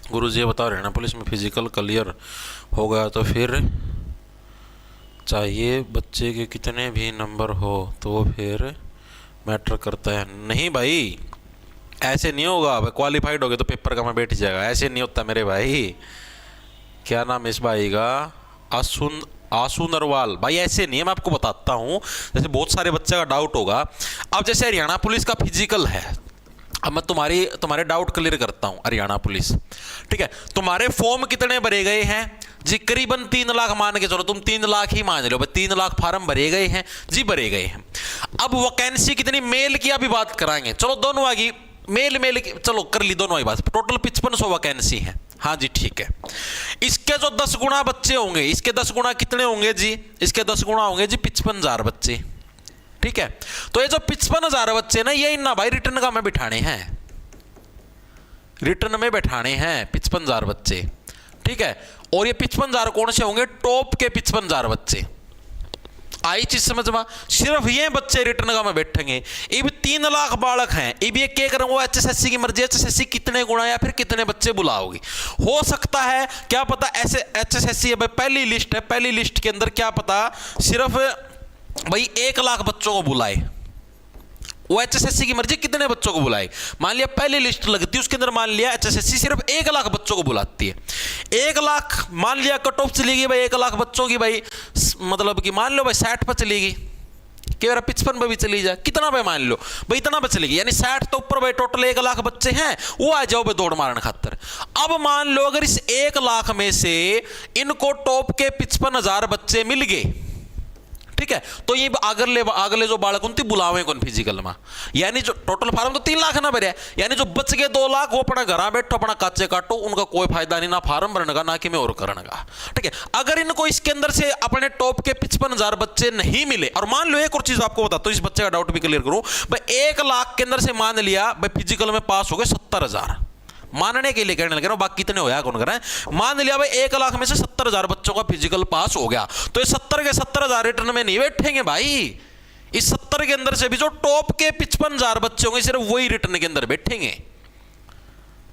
गुरुजी ये बता रहे हैं ना, पुलिस में फिजिकल क्लियर हो गया तो फिर चाहिए बच्चे के कितने भी नंबर हो तो फिर मैटर करता है? नहीं भाई, ऐसे नहीं होगा। क्वालिफाइड हो गए तो पेपर का में बैठ जाएगा, ऐसे नहीं होता मेरे भाई। क्या नाम इस भाई का? आशु नरवाल भाई ऐसे नहीं है, मैं आपको बताता हूं। जैसे बहुत सारे बच्चे का डाउट होगा, अब जैसे हरियाणा पुलिस का फिजिकल है, अब मैं तुम्हारे डाउट क्लियर करता हूं। हरियाणा पुलिस, ठीक है, तुम्हारे फॉर्म कितने भरे गए हैं जी? करीबन 3 लाख मान के चलो, तुम 3 लाख ही मान लो भाई, 3 लाख फार्म भरे गए हैं जी, भरे गए हैं। अब वैकेंसी कितनी मेल की अभी बात कराएंगे, चलो दोनों आगे मेल की, चलो कर ली दोनों की बात। टोटल 5500 वैकेंसी है, हाँ जी ठीक है। इसके जो 10 गुना बच्चे होंगे, इसके 10 गुना कितने होंगे जी? इसके 10 गुना होंगे जी 55,000 बच्चे, ठीक है। तो ये जो 55,000 बच्चे ना, ये इन्ना भाई रिटर्न का में बिठाने हैं, रिटर्न में बैठाने हैं 55,000 बच्चे, ठीक है। और ये 55,000 कौन से होंगे? टॉप के 55,000 बच्चे। आई चीज समझ में? सिर्फ ये बच्चे रिटर्न का में बैठेंगे। ये भी 3 लाख बालक हैं, ये भी क्या करेंगे? एचएसएससी की मर्जी, एचएसएससी कितने गुना या फिर कितने बच्चे बुलाओगी। हो सकता है क्या पता ऐसे एचएसएससी पहली लिस्ट है, पहली लिस्ट के अंदर क्या पता सिर्फ भाई 1 लाख बच्चों को बुलाए, वो एचएसएससी की मर्जी कितने बच्चों को बुलाए। मान लिया पहली लिस्ट लगती है, उसके अंदर मान लिया एचएसएससी सिर्फ 1 लाख बच्चों को बुलाती है। 1 लाख मान लिया कट ऑफ चलेगी भाई 1 लाख बच्चों की भाई, मतलब कि मान लो भाई 60 पर चलेगी, कि 55 पर भी चली जाए, कितना भाई मान लो भाई इतना पर चलेगी, यानी 60 तो ऊपर भाई टोटल 1 लाख बच्चे हैं, वो आ जाओ भाई दौड़ मारने खातर। अब मान लो अगर इस 1 लाख में से इनको टॉप के 55,000 बच्चे मिल गए, ठीक है, तो ये अगले जो बालक उनती बुलावे कौन फिजिकल में, यानी जो टोटल फार्म तो 3 लाख ना भरे, यानी जो बच गए 2 लाख वो अपना घर बैठो, अपना काचे काटो, उनका कोई फायदा नहीं, ना फार्म भरने का ना कि मैं और करने का, ठीक है। अगर इनको इसके अंदर से अपने टॉप के 55,000 बच्चे नहीं मिले, और मान लो एक और चीज आपको बताता हूं, इस बच्चे का डाउट भी क्लियर करूं भाई, 1 लाख के अंदर से मान लिया भाई फिजिकल में पास हो गए 70,000, मानने के लिए कहने लगे ना, बाकी कितने होया कौन करें, मान लिया भाई 1 लाख में से 70,000 बच्चों का फिजिकल पास हो गया, तो ये 70 के 70,000 रिटर्न में नहीं बैठेंगे भाई। इस 70 के अंदर से भी जो टॉप के 55,000 बच्चे होंगे सिर्फ वही रिटर्न के अंदर बैठेंगे,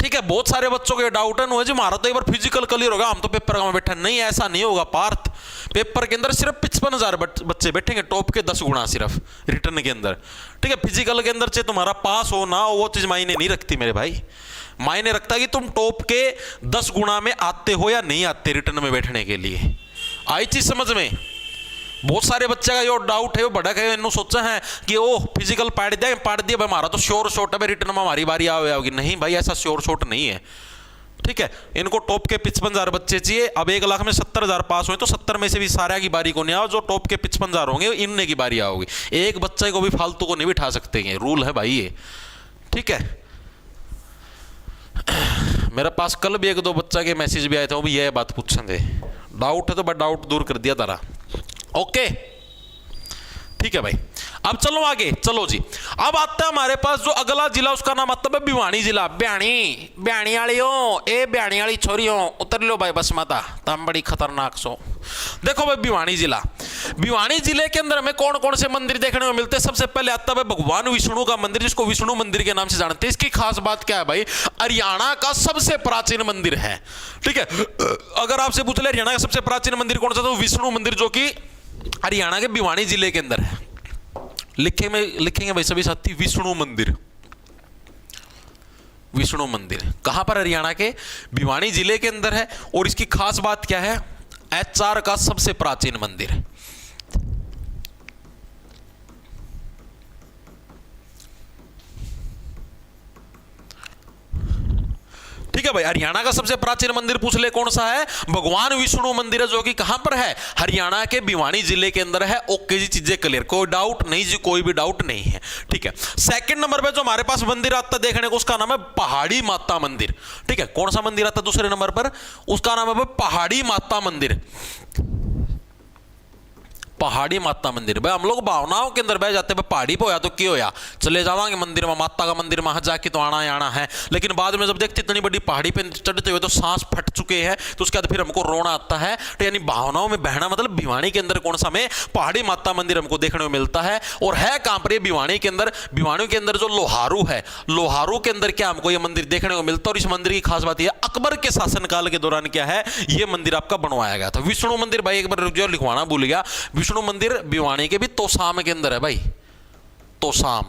ठीक है। बहुत सारे बच्चों के डाउट है जी, हमारा तो एक बार फिजिकल क्लियर होगा, हम तो पेपर में बैठे, नहीं ऐसा नहीं होगा पार्थ। पेपर के अंदर सिर्फ 55,000 बच्चे बैठेंगे, टॉप के 10 गुना सिर्फ रिटर्न के अंदर, ठीक है। फिजिकल के अंदर से तुम्हारा पास हो ना हो वो चीज मायने नहीं रखती मेरे भाई, मायने रखता है कि तुम टॉप के 10 गुना में आते हो या नहीं आते रिटर्न में बैठने के लिए। आई चीज समझ में? बहुत सारे बच्चे का यो डाउट है, वो बड़ा है, इन्होंने सोचा है कि ओ फिजिकल पाड़ दिया भाई, हमारा तो श्योर शॉट है भाई, रिटर्न में हमारी बारी आओगी। नहीं भाई, ऐसा श्योर शॉट नहीं है, ठीक है। इनको टॉप के 55,000 बच्चे चाहिए। अब 1 लाख में 70,000 पास हुए तो 70 में से भी सारे की बारी को नहीं आओ, जो टॉप के 55,000 होंगे इनने की बारी आओगी। एक बच्चे को भी फालतू को नहीं बिठा सकते हैं, रूल है भाई ये, ठीक है। मेरे पास कल भी 1-2 बच्चा के मैसेज भी आए थे, वो भी यह बात पूछे थे, डाउट है तो मैं डाउट दूर कर दिया तारा, ओके ठीक है भाई। अब चलो आगे, चलो जी। अब आता है हमारे पास जो अगला जिला, उसका नाम आता है भिवानी जिला। ब्याणी वालियों, ए ब्याणी वाली छोरियों उतर लो भाई बस माता, तुम बड़ी खतरनाक सो। देखो भाई भिवानी जिला, भिवानी जिले के अंदर हमें कौन कौन से मंदिर देखने को मिलते हैं? सबसे पहले आता है भगवान विष्णु का मंदिर, जिसको विष्णु मंदिर के नाम से जानते हैं। इसकी खास बात क्या है भाई? हरियाणा का सबसे प्राचीन मंदिर है, ठीक है। अगर आपसे पूछ ले हरियाणा का सबसे प्राचीन मंदिर कौन सा, तो विष्णु मंदिर, जो कि हरियाणा के भिवानी जिले के अंदर है। लिखेंगे भाई सभी साथी, विष्णु मंदिर। विष्णु मंदिर कहां पर? हरियाणा के भिवानी जिले के अंदर है। और इसकी खास बात क्या है? एचआर का सबसे प्राचीन मंदिर है। ठीक है भाई, हरियाणा का सबसे प्राचीन मंदिर पूछ ले कौन सा है? भगवान विष्णु मंदिर है, जो कि कहां पर है? हरियाणा के भिवानी जिले के अंदर है। ओके जी, चीजें क्लियर, कोई डाउट नहीं जी, कोई भी डाउट नहीं है, ठीक है। सेकंड नंबर पे जो हमारे पास मंदिर आता है देखने को, उसका नाम है पहाड़ी माता मंदिर, ठीक है। कौन सा मंदिर आता है दूसरे नंबर पर? उसका नाम है पहाड़ी माता मंदिर। पहाड़ी माता मंदिर भाई, हम लोग भावनाओं के अंदर बह जाते हैं, पहाड़ी पे होया तो क्या होया, चले जावांगे मंदिर में, माता का मंदिर वहां जाके तो आना ही आना है। लेकिन बाद में जब देखते इतनी बड़ी पहाड़ी पे चढ़ते हुए तो सांस फट चुके हैं, तो उसके बाद फिर हमको रोना आता है। तो यानी भावनाओं में बहना, मतलब भिवानी के अंदर कौन सा में पहाड़ी माता मंदिर हमको देखने को मिलता है। और है कहां पर? भिवानी के अंदर। भिवानी के अंदर जो लोहारू है, लोहारू के अंदर क्या हमको ये मंदिर देखने को मिलता है। और इस मंदिर की खास बात यह, अकबर के शासनकाल के दौरान क्या है, ये मंदिर आपका बनवाया गया था। विष्णु मंदिर भाई एक बार जो लिखवाना भूल गया, विष्णु मंदिर भिवानी के भी तोसाम के अंदर है भाई, तोसाम।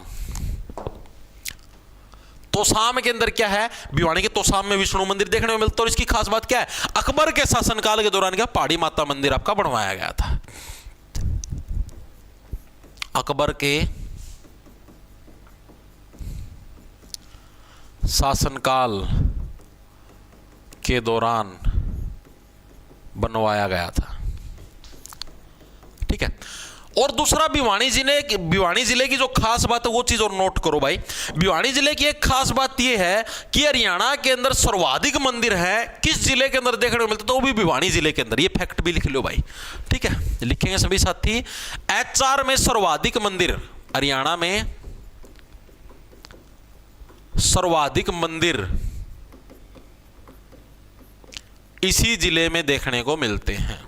तोसाम के अंदर क्या है, भिवानी के तोसाम में विष्णु मंदिर देखने को मिलता है। और इसकी खास बात क्या है, अकबर के शासनकाल के दौरान क्या पहाड़ी माता मंदिर आपका बनवाया गया था। अकबर के शासनकाल के दौरान बनवाया गया था, ठीक है। और दूसरा भिवानी जिले की जो खास बात है वो चीज और नोट करो भाई। भिवानी जिले की एक खास बात ये है कि हरियाणा के अंदर सर्वाधिक मंदिर है किस जिले के अंदर देखने को मिलते, तो वो भी भिवानी जिले के अंदर। ये फैक्ट भी लिख लो भाई, ठीक है, लिखेंगे सभी साथी। HR में सर्वाधिक मंदिर, हरियाणा में सर्वाधिक मंदिर इसी जिले में देखने को मिलते हैं।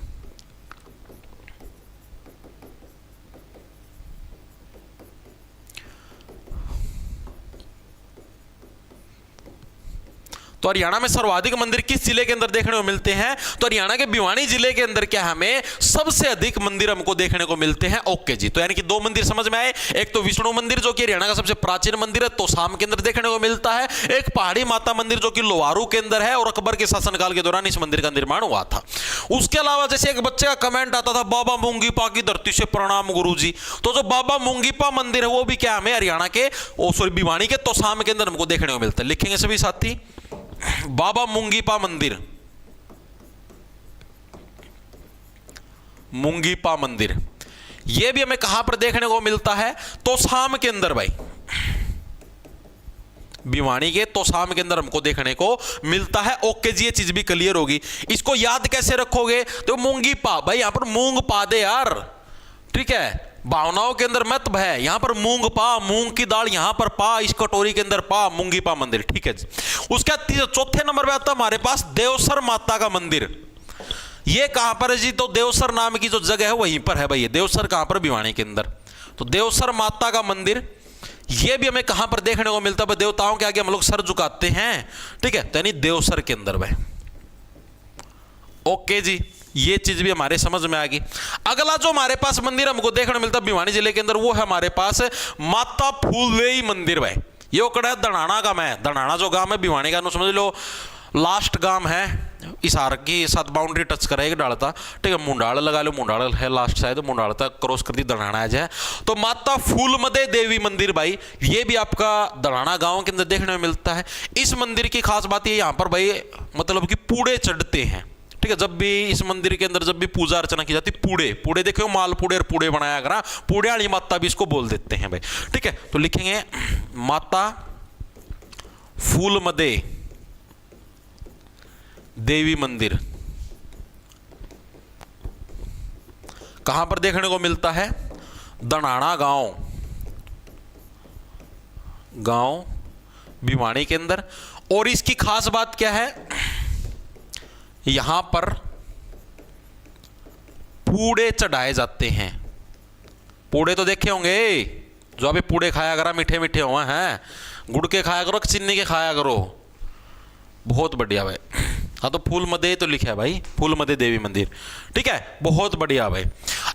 तो हरियाणा में सर्वाधिक मंदिर किस जिले के अंदर देखने को मिलते हैं, तो हरियाणा के भिवानी जिले के अंदर क्या हमें सबसे अधिक मंदिर हमको देखने को मिलते हैं। ओके जी, तो यानी कि दो मंदिर समझ में आए। एक तो विष्णु मंदिर जो कि हरियाणा का सबसे प्राचीन मंदिर है, तोसाम के अंदर देखने को मिलता है। एक पहाड़ी माता मंदिर जो कि लोहारू के अंदर है और अकबर के शासनकाल के दौरान इस मंदिर का निर्माण हुआ था। उसके अलावा जैसे एक बच्चे का कमेंट आता था, बाबा मूंगीपा की धरती से प्रणाम गुरुजी, तो जो बाबा मूंगीपा मंदिर है वो भी क्या हमें हरियाणा के भिवानी के तोसाम के अंदर हमको देखने को मिलता है। लिखेंगे सभी साथी, बाबा मूंगीपा मंदिर, मूंगीपा मंदिर यह भी हमें कहां पर देखने को मिलता है, तोसाम के अंदर भाई। भिवानी के तोसाम के अंदर हमको देखने को मिलता है। ओके जी, ये चीज भी क्लियर होगी। इसको याद कैसे रखोगे, तो मूंगीपा भाई, यहां पर मूंग पा दे यार, ठीक है, भावनाओं के अंदर महत्व है। यहां पर मूंग पा, मूंग की दाल यहां पर पा, इस कटोरी के अंदर पा, मूंगीपा मंदिर, ठीक है जी। उसका चौथे नंबर पे आता है हमारे पास देवसर माता का मंदिर। ये कहां पर है जी, तो देवसर नाम की जो जगह है वहीं पर है भाई। ये देवसर कहां पर, भिवानी के अंदर। तो देवसर माता का मंदिर ये भी हमें कहां पर देखने को मिलता है, देवताओं के आगे हम लोग सर झुकाते हैं, ठीक है, तो यानी देवसर के अंदर भाई। ओके जी, ये चीज भी हमारे समझ में आ गई। अगला जो हमारे पास मंदिर हमको देखने को मिलता है भिवानी जिले के अंदर, वो है हमारे पास माता फूलदेई मंदिर भाई। ये ओकड़ा है दणाना गांव है। दणाना जो गांव है भिवानी का, समझ लो लास्ट गांव है, इसार की साथ बाउंड्री टच करेगा डालता, ठीक है, मुंडाल लगा लो, मुंडाल है लास्ट शायद, मुंडाल तक क्रॉस कर दी दणाना आ जाए। तो माता फूलमदे देवी मंदिर भाई, ये भी आपका दणाना गांव के अंदर देखने में मिलता है। इस मंदिर की खास बात ये, यहां पर भाई मतलब कि पूड़े चढ़ते हैं, ठीक है। जब भी इस मंदिर के अंदर जब भी पूजा अर्चना की जाती, पूड़े देखो, माल पूड़े और पूड़े बनाया करा, पूड़े वाली माता भी इसको बोल देते हैं भाई, ठीक है। तो लिखेंगे माता फूलमदे देवी मंदिर कहां पर देखने को मिलता है, दणाना गांव भिवानी के अंदर। और इसकी खास बात क्या है, यहां पर पूड़े चढ़ाए जाते हैं। पूड़े तो देखे होंगे, जो अभी पूड़े खाया करा, मीठे मीठे हुए हैं, गुड़ के खाया करो, चीनी के खाया करो, बहुत बढ़िया भाई। हाँ, तो फूलमदे तो लिखा है भाई, फूलमदे देवी मंदिर, ठीक है, बहुत बढ़िया भाई।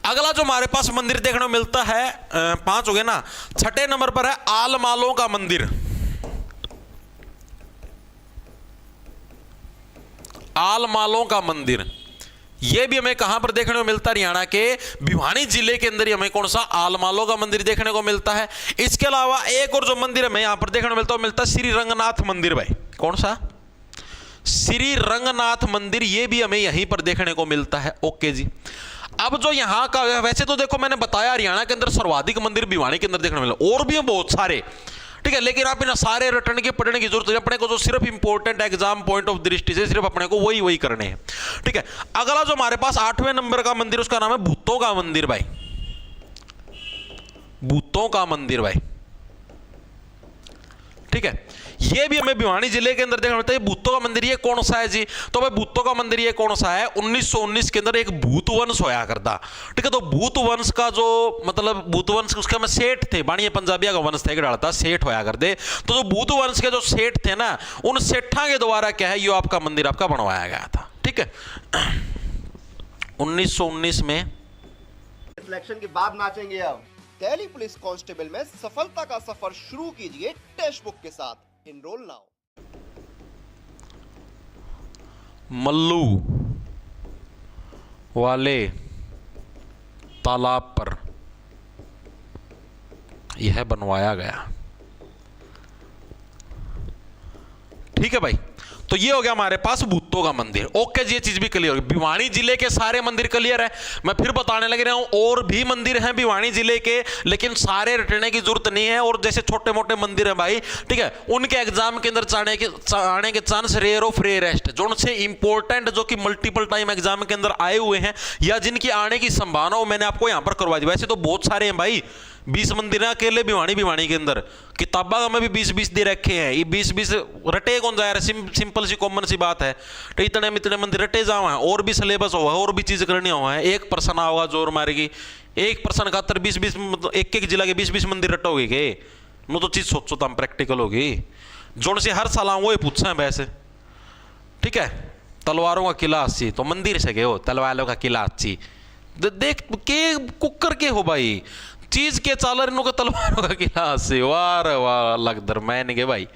अगला जो हमारे पास मंदिर देखने को मिलता है, 5 हो गए ना, छठे नंबर पर है आलमालों का मंदिर। आलमालों का मंदिर यह भी हमें कहां पर देखने को मिलता है, हरियाणा के भिवानी जिले के अंदर ही हमें कौन सा, आलमालों का मंदिर देखने को मिलता है। इसके अलावा एक और जो मंदिर हमें यहां पर देखने को मिलता है श्री रंगनाथ मंदिर भाई। कौन सा, श्री रंगनाथ मंदिर, यह भी हमें यहीं पर देखने को मिलता है। ओके जी, अब जो यहां का, वैसे तो देखो मैंने बताया हरियाणा के अंदर सर्वाधिक मंदिर भिवानी के अंदर देखने को मिला, और भी हैं बहुत सारे, ठीक है, लेकिन आप इन सारे रटने के पढ़ने की जरूरत नहीं, अपने को जो सिर्फ इंपॉर्टेंट एग्जाम पॉइंट ऑफ दृष्टि से सिर्फ अपने को वही करने हैं, ठीक है। अगला जो हमारे पास 8वें नंबर का मंदिर, उसका नाम है भूतों का मंदिर भाई। भूतों का मंदिर भाई, ठीक है, ये भी हमें भिवानी जिले के अंदर देखने मिलता है। भूतों का मंदिर ये कौन सा है जी, तो भाई भूतों का मंदिर ये कौन सा है, 1919 के अंदर एक भूत वंश होया करता, ठीक है। तो भूत वंश का जो मतलब भूत वंश, उसके में सेठ थे, बाणिया पंजाबिया का वंश था, डालता सेठ होया करते। तो जो भूत वंश के जो सेठ थे ना, उन सेठा के द्वारा क्या है, ये आपका मंदिर आपका बनवाया गया था, ठीक है। 1919 में सिलेक्शन के बाद नाचेंगे। अब दिल्ली पुलिस कांस्टेबल में सफलता का सफर शुरू कीजिए टेक्स्ट बुक के साथ। Enroll now. मल्लू वाले तालाब पर यह बनवाया गया। ठीक है भाई, तो ये हो गया हमारे पास भूतों का मंदिर। ओके जी, ये चीज भी क्लियर होगी। भिवानी जिले के सारे मंदिर क्लियर है। मैं फिर बताने लग रहा हूं, और भी मंदिर हैं भिवानी जिले के, लेकिन सारे रटने की जरूरत नहीं है। और जैसे छोटे मोटे मंदिर हैं भाई, ठीक है, उनके एग्जाम के अंदर आने के चांस रेयर ऑफ रेयरेस्ट, जो उनसे इंपॉर्टेंट, जो कि मल्टीपल टाइम एग्जाम के अंदर आए हुए हैं या जिनकी आने की संभावना हो, मैंने आपको यहां पर करवा दी। वैसे तो बहुत सारे हैं भाई, 20 मंदिर हैं अकेले भिवानी के अंदर। किताबा में भी 20 दे रखे हैं। ये 20 रटे कौन जा रहा है? सिंपल सी कॉमन सी बात है। तो इतने मंदिर रटे जाओ हैं, और भी सिलेबस हुआ है, और भी चीज करनी हुआ है। एक पर्सन आओगा जोर मारेगी, एक पर्सन खातर 20 मतलब एक जिला के 20 मंदिर रटोगे के? नो तो चीज सोचो तो हम प्रैक्टिकल होगी। जोन से हर साल वो पूछा है वैसे, ठीक है। तलवारों का किला अच्छी, तो मंदिर से गए हो, तलवारों का किला अच्छी देख के कुकर के हो भाई, चीज के चालर नो के तलवारों का किला से। वाह रे वाह, लगदर मैंने के भाई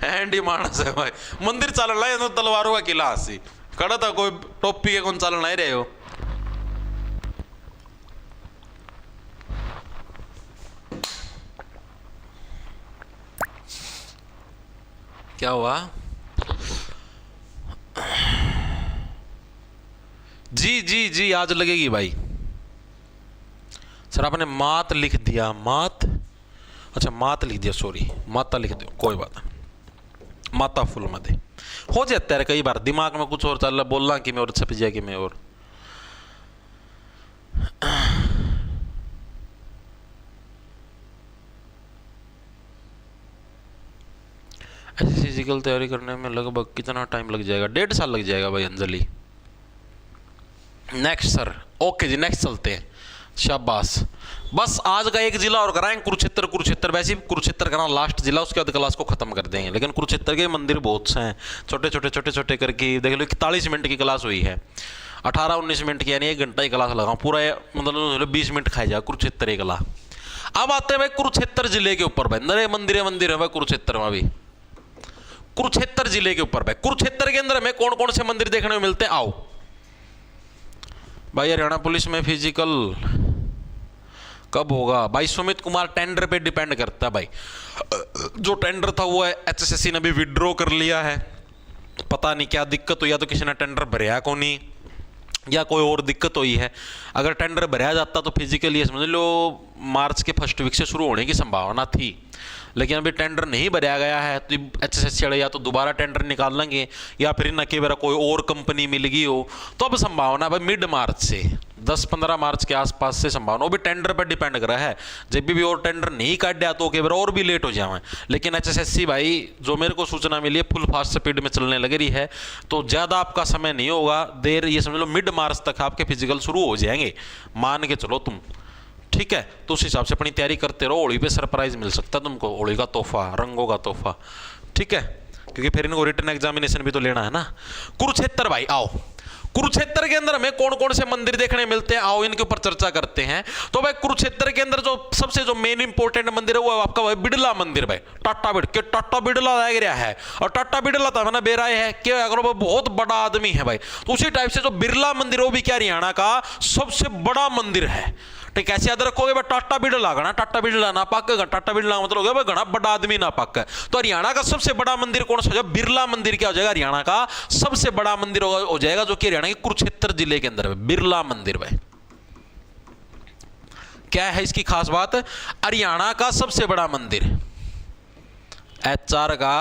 हैंडी मानस है भाई। मंदिर चालन लाए तो तलवारों का किला से कड़ा था, कोई टोपी के कौन चालन नहीं रहे हो। क्या हुआ जी? जी जी आज लगेगी भाई। सर आपने मात लिख दिया, मात, अच्छा मात लिख दिया, सॉरी माता लिख दो, कोई बात नहीं। माता फुल मदे हो जाता है कई बार, दिमाग में कुछ और चल रहा, बोलना कि मैं और छप जाए कि मैं और। ऐसी फिजिकल तैयारी करने में लगभग कितना टाइम लग जाएगा? 1.5 साल लग जाएगा भाई अंजलि। नेक्स्ट सर, ओके जी नेक्स्ट चलते हैं। शाबाश, बस आज का एक जिला और कराएं, कुरुक्षेत्र। वैसे भी कुरुक्षेत्र करना लास्ट जिला, उसके बाद क्लास को खत्म कर देंगे। लेकिन कुरुक्षेत्र के मंदिर बहुत से हैं, छोटे करके देख लो। 41 मिनट की क्लास हुई है, 18-19 मिनट की, यानी 1 घंटा की क्लास लगाऊं, पूरा मतलब 20 मिनट खाई जा कुरुक्षेत्र एक कला। अब आते हैं भाई कुरुक्षेत्र जिले के ऊपर भाई, नरे मंदिर है भाई कुरुक्षेत्र में भी। कुरुक्षेत्र जिले के ऊपर भाई, कुरुक्षेत्र के अंदर हमें कौन कौन से मंदिर देखने को मिलते हैं? आओ भाई, हरियाणा पुलिस में फिजिकल कब होगा भाई? सुमित कुमार, टेंडर पे डिपेंड करता है भाई। जो टेंडर था वो एचएसएससी ने भी विड्रॉ कर लिया है। पता नहीं क्या दिक्कत हुई, या तो किसी ने टेंडर भरया को नहीं, या कोई और दिक्कत हुई है। अगर टेंडर भरया जाता तो फिजिकल ये समझ लो मार्च के फर्स्ट वीक से शुरू होने की संभावना थी। लेकिन अभी टेंडर नहीं भरया गया है, तो एचएसएससी या तो दोबारा टेंडर निकाल लेंगे, या फिर न कि कोई और कंपनी मिल गई हो। तो अब संभावना भाई मिड मार्च से 10-15 मार्च के आसपास से संभावना, वो भी टेंडर पर डिपेंड कर रहा है। जब भी और टेंडर नहीं काट दिया तो और भी लेट हो जाए। लेकिन एचएसएससी भाई जो मेरे को सूचना मिली है फुल फास्ट स्पीड में चलने लग रही है, तो ज़्यादा आपका समय नहीं होगा, देर ये समझ लो मिड मार्च तक आपके फिजिकल शुरू हो जाएंगे, मान के चलो तुम। ठीक है, तो उस हिसाब से अपनी तैयारी करते रहो। होली पे सरप्राइज मिल सकता है तुमको, होली का तोहफा, रंगों का तोहफा। ठीक है, क्योंकि फिर इनको रिटर्न एग्जामिनेशन भी तो लेना है ना। कुरुक्षेत्र भाई आओ, कुरुक्षेत्र के अंदर हमें कौन कौन से मंदिर देखने मिलते हैं, आओ इनके ऊपर चर्चा करते हैं। तो भाई कुरुक्षेत्र के अंदर जो सबसे जो मेन इंपॉर्टेंट मंदिर है वो आपका भाई बिड़ला मंदिर भाई। टाटा बिड़ला लग रहा है, और टाटा बिड़ला था ना बेरा है कि अगर वो बहुत बड़ा आदमी है भाई, तो उसी टाइप से जो बिरला मंदिर वो भी क्या हरियाणा का सबसे बड़ा मंदिर है। ठीक, कैसे याद रखोगे भाई? टाटा बिड़ला गणा, टाटा बिड़ला ना पाक, टाटा बिड़ला मतलब हो गया भाई घना बड़ा आदमी ना पाक। तो हरियाणा का सबसे बड़ा मंदिर कौन सा हो जाएगा? बिरला मंदिर क्या हो जाएगा? हरियाणा का सबसे बड़ा मंदिर हो जाएगा, जो कि हरियाणा के कुरुक्षेत्र जिले के अंदर है बिरला मंदिर भाई। क्या है इसकी खास बात? हरियाणा का सबसे बड़ा मंदिर, HR का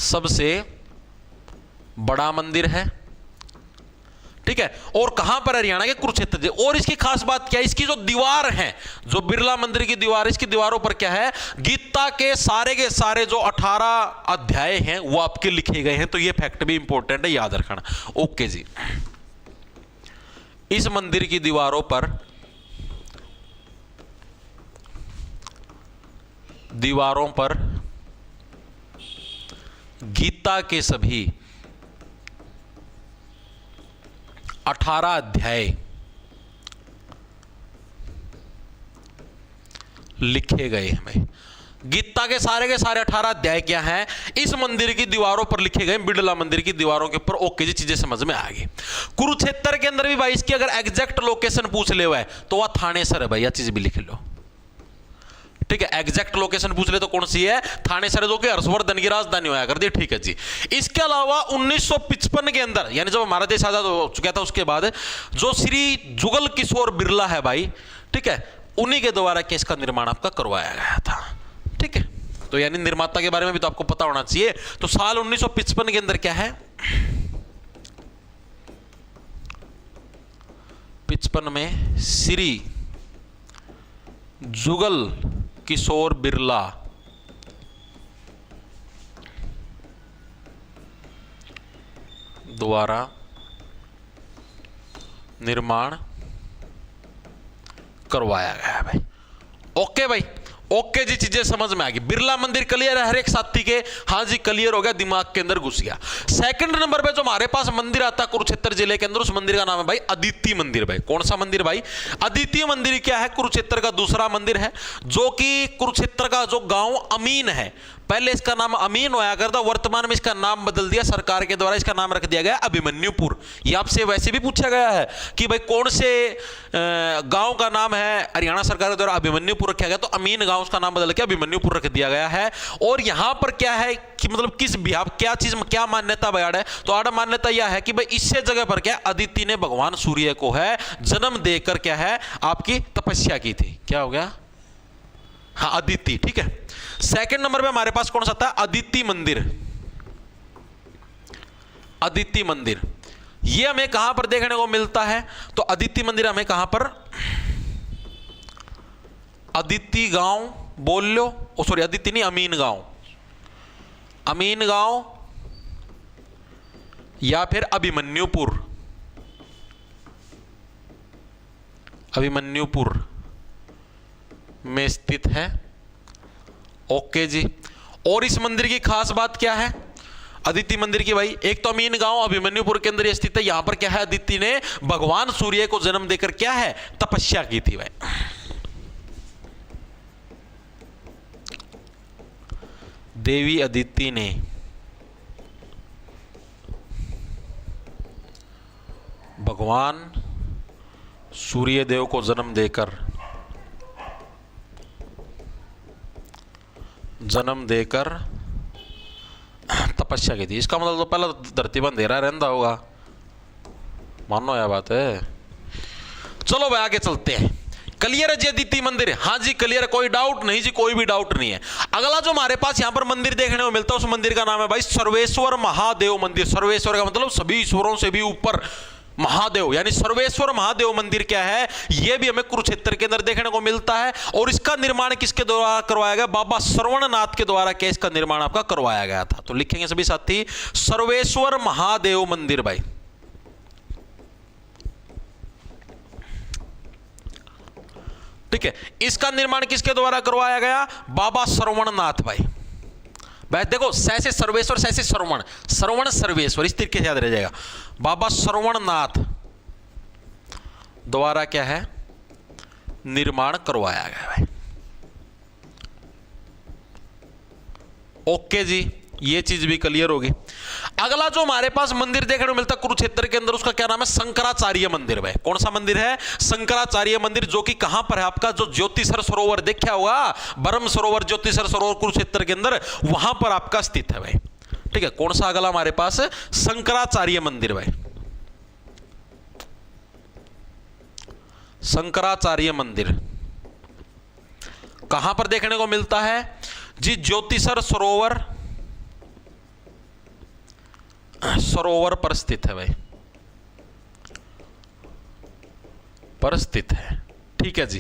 सबसे बड़ा मंदिर है। ठीक है, और कहां पर? हरियाणा के कुरुक्षेत्र। और इसकी खास बात क्या है? इसकी जो दीवार है, जो बिरला मंदिर की दीवार, इसकी दीवारों पर क्या है? गीता के सारे जो 18 अध्याय हैं वो आपके लिखे गए हैं। तो ये फैक्ट भी इंपॉर्टेंट है, याद रखना। ओके जी, इस मंदिर की दीवारों पर गीता के सभी 18 अध्याय लिखे गए हैं भाई। गीता के सारे 18 अध्याय क्या हैं, इस मंदिर की दीवारों पर लिखे गए, बिड़ला मंदिर की दीवारों के ऊपर। ओके जी, चीजें समझ में आ गई। कुरुक्षेत्र के अंदर भी भाई इसकी अगर एग्जैक्ट लोकेशन पूछ ले हुआ है तो वह थानेसर है भाई, यह चीज भी लिख लो। ठीक है, एग्जैक्ट लोकेशन पूछ ले तो कौन सी है, थानेसर, जो कि हर्षवर्धन की राजधानी होया कर दी। ठीक है जी। इसके अलावा 1955 के अंदर, यानी जब हमारा देश आजाद हो चुका था उसके बाद, जो श्री जुगल किशोर बिरला है भाई, ठीक है, उन्हीं के द्वारा केस का निर्माण आपका करवाया गया था। ठीक है, तो यानी निर्माता के बारे में भी तो आपको पता होना चाहिए। तो साल 1955 के अंदर क्या है, 55 में श्री जुगल किशोर बिरला द्वारा निर्माण करवाया गया भाई। ओके भाई, ओके जी, चीजें समझ में आ गई। बिरला मंदिर क्लियर है हर एक साथी के? हाँ जी क्लियर हो गया, दिमाग के अंदर घुस गया। सेकंड नंबर पे जो हमारे पास मंदिर आता है कुरुक्षेत्र जिले के अंदर, उस मंदिर का नाम है भाई अदिति मंदिर। भाई कौन सा मंदिर भाई? अदिति मंदिर क्या है? कुरुक्षेत्र का दूसरा मंदिर है, जो कि कुरुक्षेत्र का जो गांव अमीन है, पहले इसका नाम अमीन होया करता, वर्तमान में इसका नाम बदल दिया सरकार के द्वारा, इसका नाम रख दिया गया अभिमन्युपुर। ये आपसे वैसे भी पूछा गया है कि भाई कौन से गांव का नाम है हरियाणा सरकार के द्वारा अभिमन्युपुर रखा गया, तो अमीन गांव उसका नाम बदल के अभिमन्युपुर रख दिया गया है। और यहां पर क्या है कि मतलब किस बिहार, क्या चीज, क्या मान्यता भाई है? तो आड़ा मान्यता यह है कि भाई इससे जगह पर क्या अदिति ने भगवान सूर्य को है जन्म देकर क्या है आपकी तपस्या की थी। क्या हो गया? हाँ अदिति। ठीक है, सेकंड नंबर पे हमारे पास कौन सा था? अदिति मंदिर। अदिति मंदिर ये हमें कहां पर देखने को मिलता है? तो अदिति मंदिर हमें कहां पर? अदिति गांव बोल लो, ओ सॉरी अदिति नहीं, अमीन गांव। अमीन गांव या फिर अभिमन्युपुर। अभिमन्युपुर में स्थित है। ओके जी। और इस मंदिर की खास बात क्या है अदिति मंदिर की भाई? एक तो अमीन गांव अभिमन्युपुर के अंदर स्थित है। यहां पर क्या है? अदिति ने भगवान सूर्य को जन्म देकर क्या है तपस्या की थी भाई। देवी अदिति ने भगवान सूर्य देव को जन्म देकर तपस्या की थी। इसका मतलब तो पहले धरती पर अंधेरा रहता होगा, मानो यह बात है। चलो भाई आगे चलते हैं। क्लियर है जी अदिति मंदिर? हाँ जी क्लियर है, कोई डाउट नहीं जी, कोई भी डाउट नहीं है। अगला जो हमारे पास यहां पर मंदिर देखने को मिलता है, उस मंदिर का नाम है भाई सर्वेश्वर महादेव मंदिर। सर्वेश्वर का मतलब सभी ईश्वरों से भी ऊपर महादेव, यानी सर्वेश्वर महादेव मंदिर क्या है? यह भी हमें कुरुक्षेत्र के अंदर देखने को मिलता है। और इसका निर्माण किसके द्वारा करवाया गया? बाबा श्रवणनाथ के द्वारा क्या इसका निर्माण आपका करवाया गया था? तो लिखेंगे सभी साथी सर्वेश्वर महादेव मंदिर भाई। ठीक है, इसका निर्माण किसके द्वारा करवाया गया? बाबा श्रवणनाथ भाई। भाई देखो सैसे सर्वेश्वर सैसे श्रवण, श्रवण सर्वेश्वर, इस तरीके से याद रह जाएगा। बाबा श्रवणनाथ द्वारा क्या है निर्माण करवाया गया भाई। ओके जी, ये चीज भी क्लियर होगी। अगला जो हमारे पास मंदिर देखने को मिलता है कुरुक्षेत्र के अंदर, उसका क्या नाम है? शंकराचार्य मंदिर भाई। कौन सा मंदिर है? शंकराचार्य मंदिर, जो कि कहां पर है आपका? जो ज्योतिसर सरोवर देखा होगा, ब्रह्म सरोवर, ज्योतिसर सरोवर कुरुक्षेत्र के अंदर, वहां पर आपका स्थित है भाई। ठीक है, कौन सा अगला हमारे पास? शंकराचार्य मंदिर भाई। शंकराचार्य मंदिर कहां पर देखने को मिलता है जी? ज्योतिसर सरोवर पर स्थित है भाई, पर स्थित है। ठीक है जी,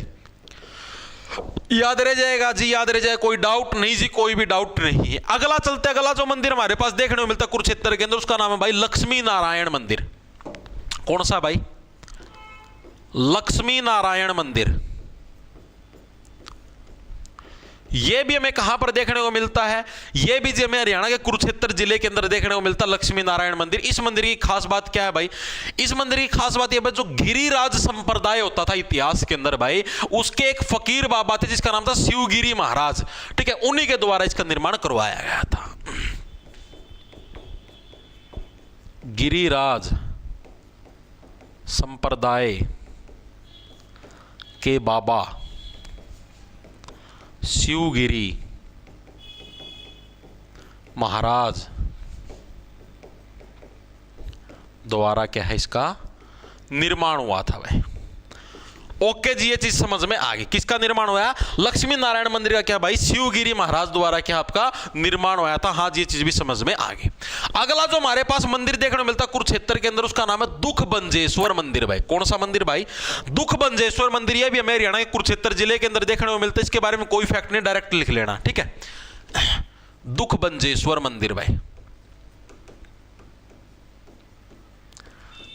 याद रह जाएगा जी, याद रह जाएगा, कोई डाउट नहीं जी, कोई भी डाउट नहीं है। अगला चलते, अगला जो मंदिर हमारे पास देखने को मिलता है कुरुक्षेत्र के अंदर, उसका नाम है भाई लक्ष्मी नारायण मंदिर। कौन सा भाई? लक्ष्मी नारायण मंदिर। ये भी हमें कहां पर देखने को मिलता है, ये भी हमें हरियाणा के कुरुक्षेत्र जिले के अंदर देखने को मिलता है, लक्ष्मी नारायण मंदिर। इस मंदिर की खास बात क्या है भाई, इस मंदिर की खास बात यह है जो गिरिराज संप्रदाय होता था इतिहास के अंदर भाई, उसके एक फकीर बाबा थे जिसका नाम था शिवगिरी महाराज, ठीक है, उन्हीं के द्वारा इसका निर्माण करवाया गया था। गिरिराज संप्रदाय के बाबा शिवगिरी महाराज द्वारा क्या है इसका निर्माण हुआ था भाई। ओके जी, ये चीज समझ में आ गई। किसका निर्माण हुआ? लक्ष्मी नारायण मंदिर का क्या भाई, शिवगिरी महाराज द्वारा क्या आपका निर्माण हुआ था। हाँ जी, ये चीज भी समझ में आ गई। अगला जो हमारे पास मंदिर देखने को मिलता है कुरुक्षेत्र के अंदर, उसका नाम है दुखभंजेश्वर मंदिर भाई। कौन सा मंदिर भाई? दुखभंजेश्वर मंदिर। ये भी हमें हरियाणा के कुरुक्षेत्र जिले के अंदर देखने को मिलता है। इसके बारे में कोई फैक्ट नहीं, डायरेक्ट लिख लेना, ठीक है। दुखभंजेश्वर मंदिर भाई,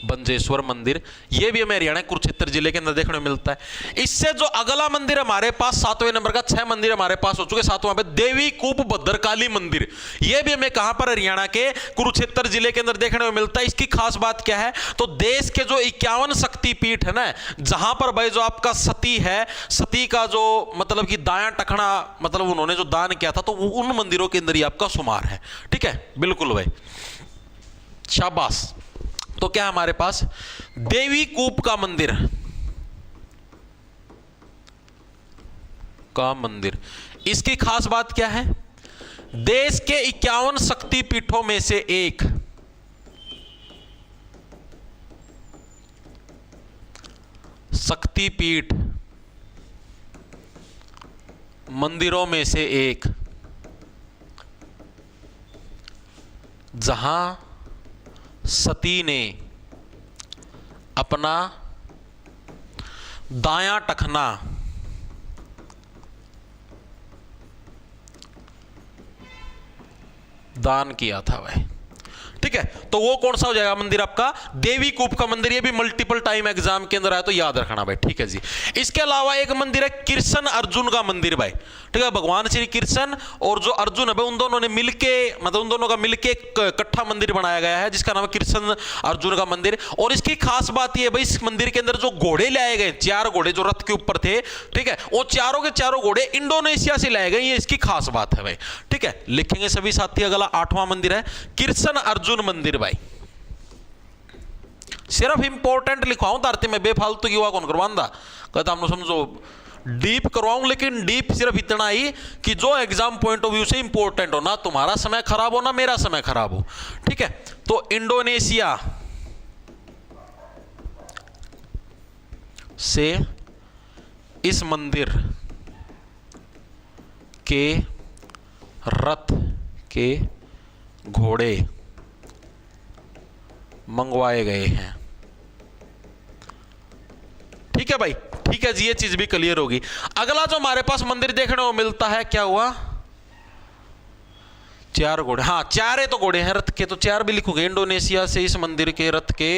बंजेश्वर मंदिर, यह भी हमें हरियाणा कुरुक्षेत्र जिले के अंदर देखने को मिलता है। इससे जो अगला मंदिर हमारे पास 7वें नंबर का, 6 मंदिर हमारे पास हो चुके। 7वां पे देवी कूप भद्रकाली मंदिर, यह भी हमें कहां पर, हरियाणा के कुरुक्षेत्र जिले के अंदर देखने को मिलता है। इसकी खास बात क्या है, तो देश के जो 51 शक्तिपीठ है ना, जहां पर भाई जो आपका सती है, सती का जो मतलब कि दायां टखना मतलब उन्होंने जो दान किया था, तो उन मंदिरों के अंदर ही आपका शुमार है, ठीक है। बिल्कुल भाई, शाबाश। तो क्या हमारे पास देवी कूप का मंदिर का मंदिर, इसकी खास बात क्या है, देश के 51 शक्तिपीठों में से एक, शक्तिपीठ मंदिरों में से एक, जहां सती ने अपना दायां टखना दान किया था भाई, ठीक है। तो वो कौन सा हो जाएगा मंदिर आपका, देवी कूप का मंदिर। ये भी मल्टीपल टाइम एग्जाम के अंदर आया तो याद रखना भाई, ठीक है जी। इसके अलावा एक मंदिर है कृष्ण अर्जुन का मंदिर भाई, ठीक है। भगवान श्री कृष्ण और जो अर्जुन है भाई, उन दोनों ने मिलके मतलब उन दोनों का मिलके एक इकट्ठा मंदिर बनाया गया है जिसका नाम है कृष्ण अर्जुन का मंदिर। और इसकी खास बात यह है भाई, इस मंदिर के अंदर जो घोड़े लाए गए, 4 घोड़े जो रथ के ऊपर थे, ठीक है, वो चारों के चारों घोड़े इंडोनेशिया से लाए गए। ये इसकी खास बात है भाई, ठीक है। लिखेंगे सभी साथी। अगला 8वां मंदिर है कृष्ण अर्जुन मंदिर भाई। सिर्फ इंपॉर्टेंट लिखवाऊं धरती में, बेफालतू की हुआ कौन करवांदा, कहता हम समझो डीप करवाऊं, लेकिन डीप सिर्फ इतना ही कि जो एग्जाम पॉइंट ऑफ व्यू से इंपॉर्टेंट हो, ना तुम्हारा समय खराब हो ना मेरा समय खराब हो, ठीक है। तो इंडोनेशिया से इस मंदिर के रथ के घोड़े मंगवाए गए हैं, ठीक है भाई, ठीक है जी। ये चीज भी क्लियर होगी। अगला जो हमारे पास मंदिर देखने को मिलता है, क्या हुआ, 4 घोड़े। हाँ, 4 तो घोड़े हैं रथ के, तो 4 भी लिखोगे। इंडोनेशिया से इस मंदिर के रथ के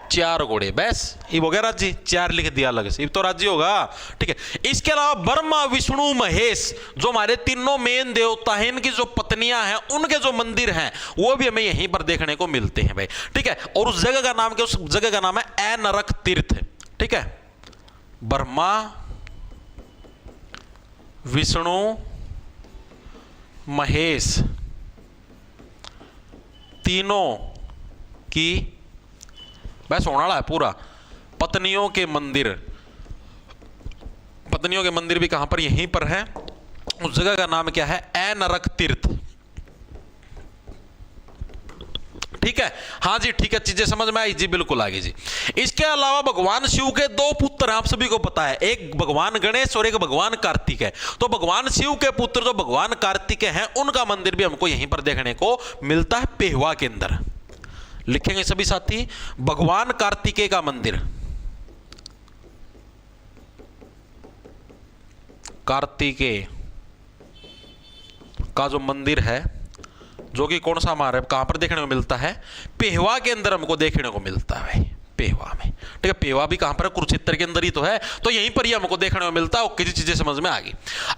4 घोड़े, बस ये हो गया राज्य। 4 लिख दिया अलग से, तो राज्य होगा, ठीक है। इसके अलावा ब्रह्मा विष्णु महेश जो हमारे तीनों मेन देवता हैं, इनकी जो पत्नियां हैं, उनके जो मंदिर हैं वो भी हमें यहीं पर देखने को मिलते हैं भाई, ठीक है। और उस जगह का नाम क्या, उस जगह का नाम है ऐनरक तीर्थ, ठीक है। ब्रह्मा विष्णु महेश तीनों की बस होने वाला है पूरा पत्नियों के मंदिर। पत्नियों के मंदिर भी कहां पर, यहीं पर है। उस जगह का नाम क्या है, ऐनरक तीर्थ, ठीक है। हाँ जी, ठीक है, चीजें समझ में आई जी, बिल्कुल आगे जी। इसके अलावा भगवान शिव के 2 पुत्र हैं, आप सभी को पता है, एक भगवान गणेश और एक भगवान कार्तिक है। तो भगवान शिव के पुत्र जो भगवान कार्तिक हैं, उनका मंदिर भी हमको यहीं पर देखने को मिलता है, पेहवा के अंदर। लिखेंगे सभी साथी, भगवान कार्तिकेय का मंदिर, कार्तिकेय का जो मंदिर है, जो कि कौन सा हमारे कहां पर देखने को मिलता है, पेहवा के अंदर हमको देखने को मिलता है भाई, पेहवा में। ठीक है। पेवा भी कहां पर है? कुरुक्षेत्र के अंदर ही तो है, तो यहीं पर ही हमको देखने को मिलता है। ओके जी, चीजें समझ में आ गई।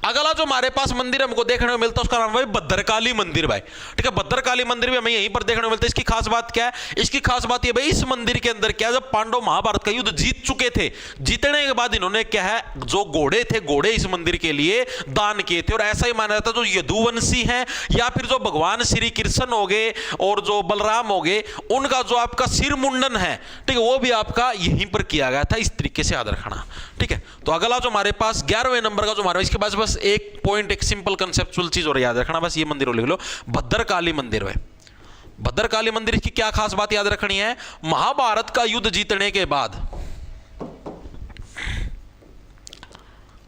अगला जो हमारे पास मंदिर हमको देखने को मिलता है उसका नाम है भद्रकाली मंदिर भाई, ठीक है। भद्रकाली मंदिर भी हमें यहीं पर देखने को मिलता है। इसकी खास बात क्या है? इसकी खास बात यह भाई, इस मंदिर के अंदर क्या, जब पांडव महाभारत का युद्ध जीत चुके थे, जीतने के बाद इन्होंने क्या है, जो घोड़े थे, घोड़े इस मंदिर के लिए दान किए थे। और ऐसा ही माना जाता है जो यदुवंशी हैं या फिर जो भगवान श्री कृष्ण हो गए और जो बलराम हो गए, उनका जो आपका सिर मुंडन है, ठीक है, वो भी आपका यहीं पर किया गया था। इस तरीके से याद रखना, ठीक है। तो अगला जो हमारे पास 11वें नंबर का जो हमारे, इसके पास बस एक पॉइंट, एक सिंपल कंसेप्चुअल चीज और याद रखना, बस ये मंदिर लिख लो, भद्रकाली मंदिर है। भद्रकाली मंदिर की क्या खास बात याद रखनी है? महाभारत का युद्ध जीतने के बाद,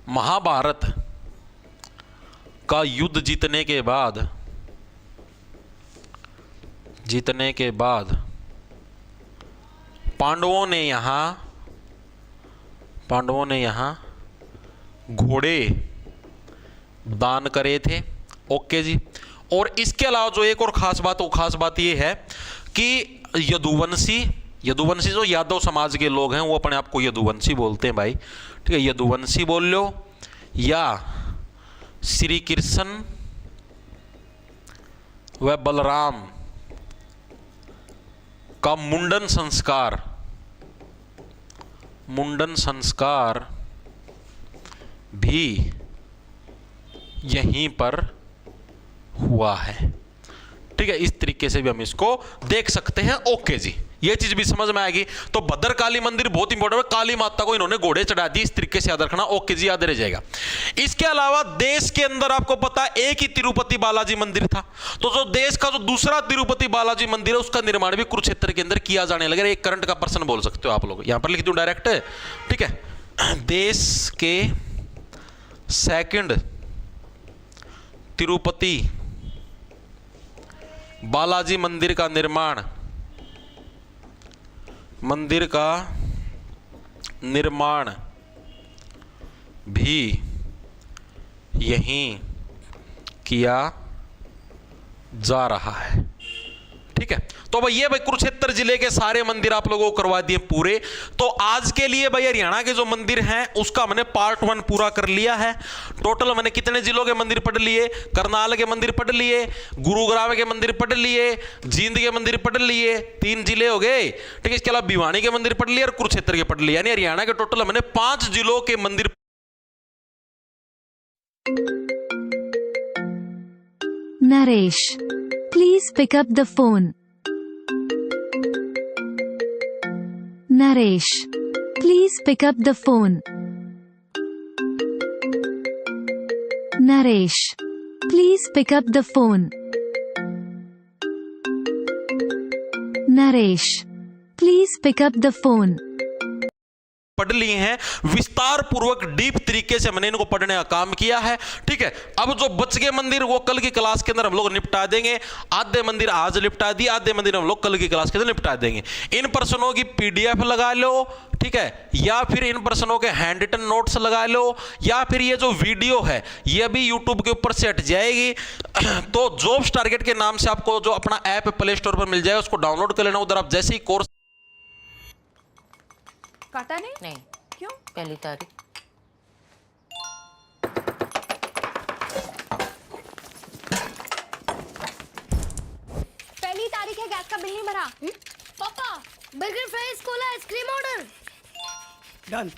महाभारत का युद्ध जीतने के बाद पांडवों ने यहां घोड़े दान करे थे। ओके जी। और इसके अलावा जो एक और खास बात, वो खास बात ये है कि यदुवंशी जो यादव समाज के लोग हैं वो अपने आप को यदुवंशी बोलते हैं भाई, ठीक है। यदुवंशी बोल लो या श्री कृष्ण व बलराम का मुंडन संस्कार भी यहीं पर हुआ है, ठीक है। इस तरीके से भी हम इसको देख सकते हैं। ओके जी, ये चीज भी समझ में आएगी। तो भद्रकाली मंदिर बहुत इंपॉर्टेंट है, काली माता को इन्होंने घोड़े चढ़ा दिए, इस तरीके से याद रखना। ओके जी, याद रह जाएगा। इसके अलावा देश के अंदर आपको पता है एक ही तिरुपति बालाजी मंदिर था, तो जो देश का जो दूसरा तिरुपति बालाजी मंदिर है उसका निर्माण भी कुरुक्षेत्र के अंदर किया जाने लगा। एक करंट का पर्सन बोल सकते हो आप लोग, यहां पर लिख दूं डायरेक्ट, ठीक है। देश के सेकंड तिरुपति बालाजी मंदिर का निर्माण भी यहीं किया जा रहा है, ठीक है। तो भाई ये भाई कुरुक्षेत्र जिले के सारे मंदिर आप लोगों को करवा दिए पूरे। तो आज के लिए भाई हरियाणा के जो मंदिर हैं उसका मैंने पार्ट 1 पूरा कर लिया है। टोटल मैंने कितने जिलों के मंदिर पढ़ लिए? करनाल के मंदिर पढ़ लिए, गुरुग्राम के मंदिर पढ़ लिए, जींद के मंदिर पढ़ लिए, 3 जिले हो गए, ठीक है। इसके अलावा भिवानी के मंदिर पढ़ लिए और कुरुक्षेत्र के पढ़ लिए, यानी हरियाणा के टोटल मैंने 5 जिलों के मंदिर। Naresh, please pick up the phone. Naresh, please pick up the phone. Naresh, please pick up the phone. Naresh, please pick up the phone. पढ़ लिए हैं विस्तार पूर्वक, डीप तरीके से मैंने इनको पढ़ने का काम किया है, ठीक है। अब जो बच गए मंदिर वो कल की क्लास के अंदर हम लोग निपटा देंगे। आधे मंदिर आज निपटा दिए, आधे मंदिर हम लोग कल की क्लास के अंदर निपटा देंगे। इन प्रश्नों की पीडीएफ लगा लो, ठीक है, या फिर इन प्रश्नों के हैंड रिटन नोट्स लगा लो, या फिर ये जो वीडियो है ये भी यूट्यूब के ऊपर से हट जाएगी। तो जॉब्स टारगेट के नाम से आपको जो अपना ऐप प्ले स्टोर पर मिल जाएगा उसको डाउनलोड कर लेना। उधर आप जैसे ही कोर्स काटा नहीं? नहीं, क्यों? पहली तारीख। पहली तारीख है, गैस का बिल नहीं भरा। पापा, burger fries cola ice cream order done.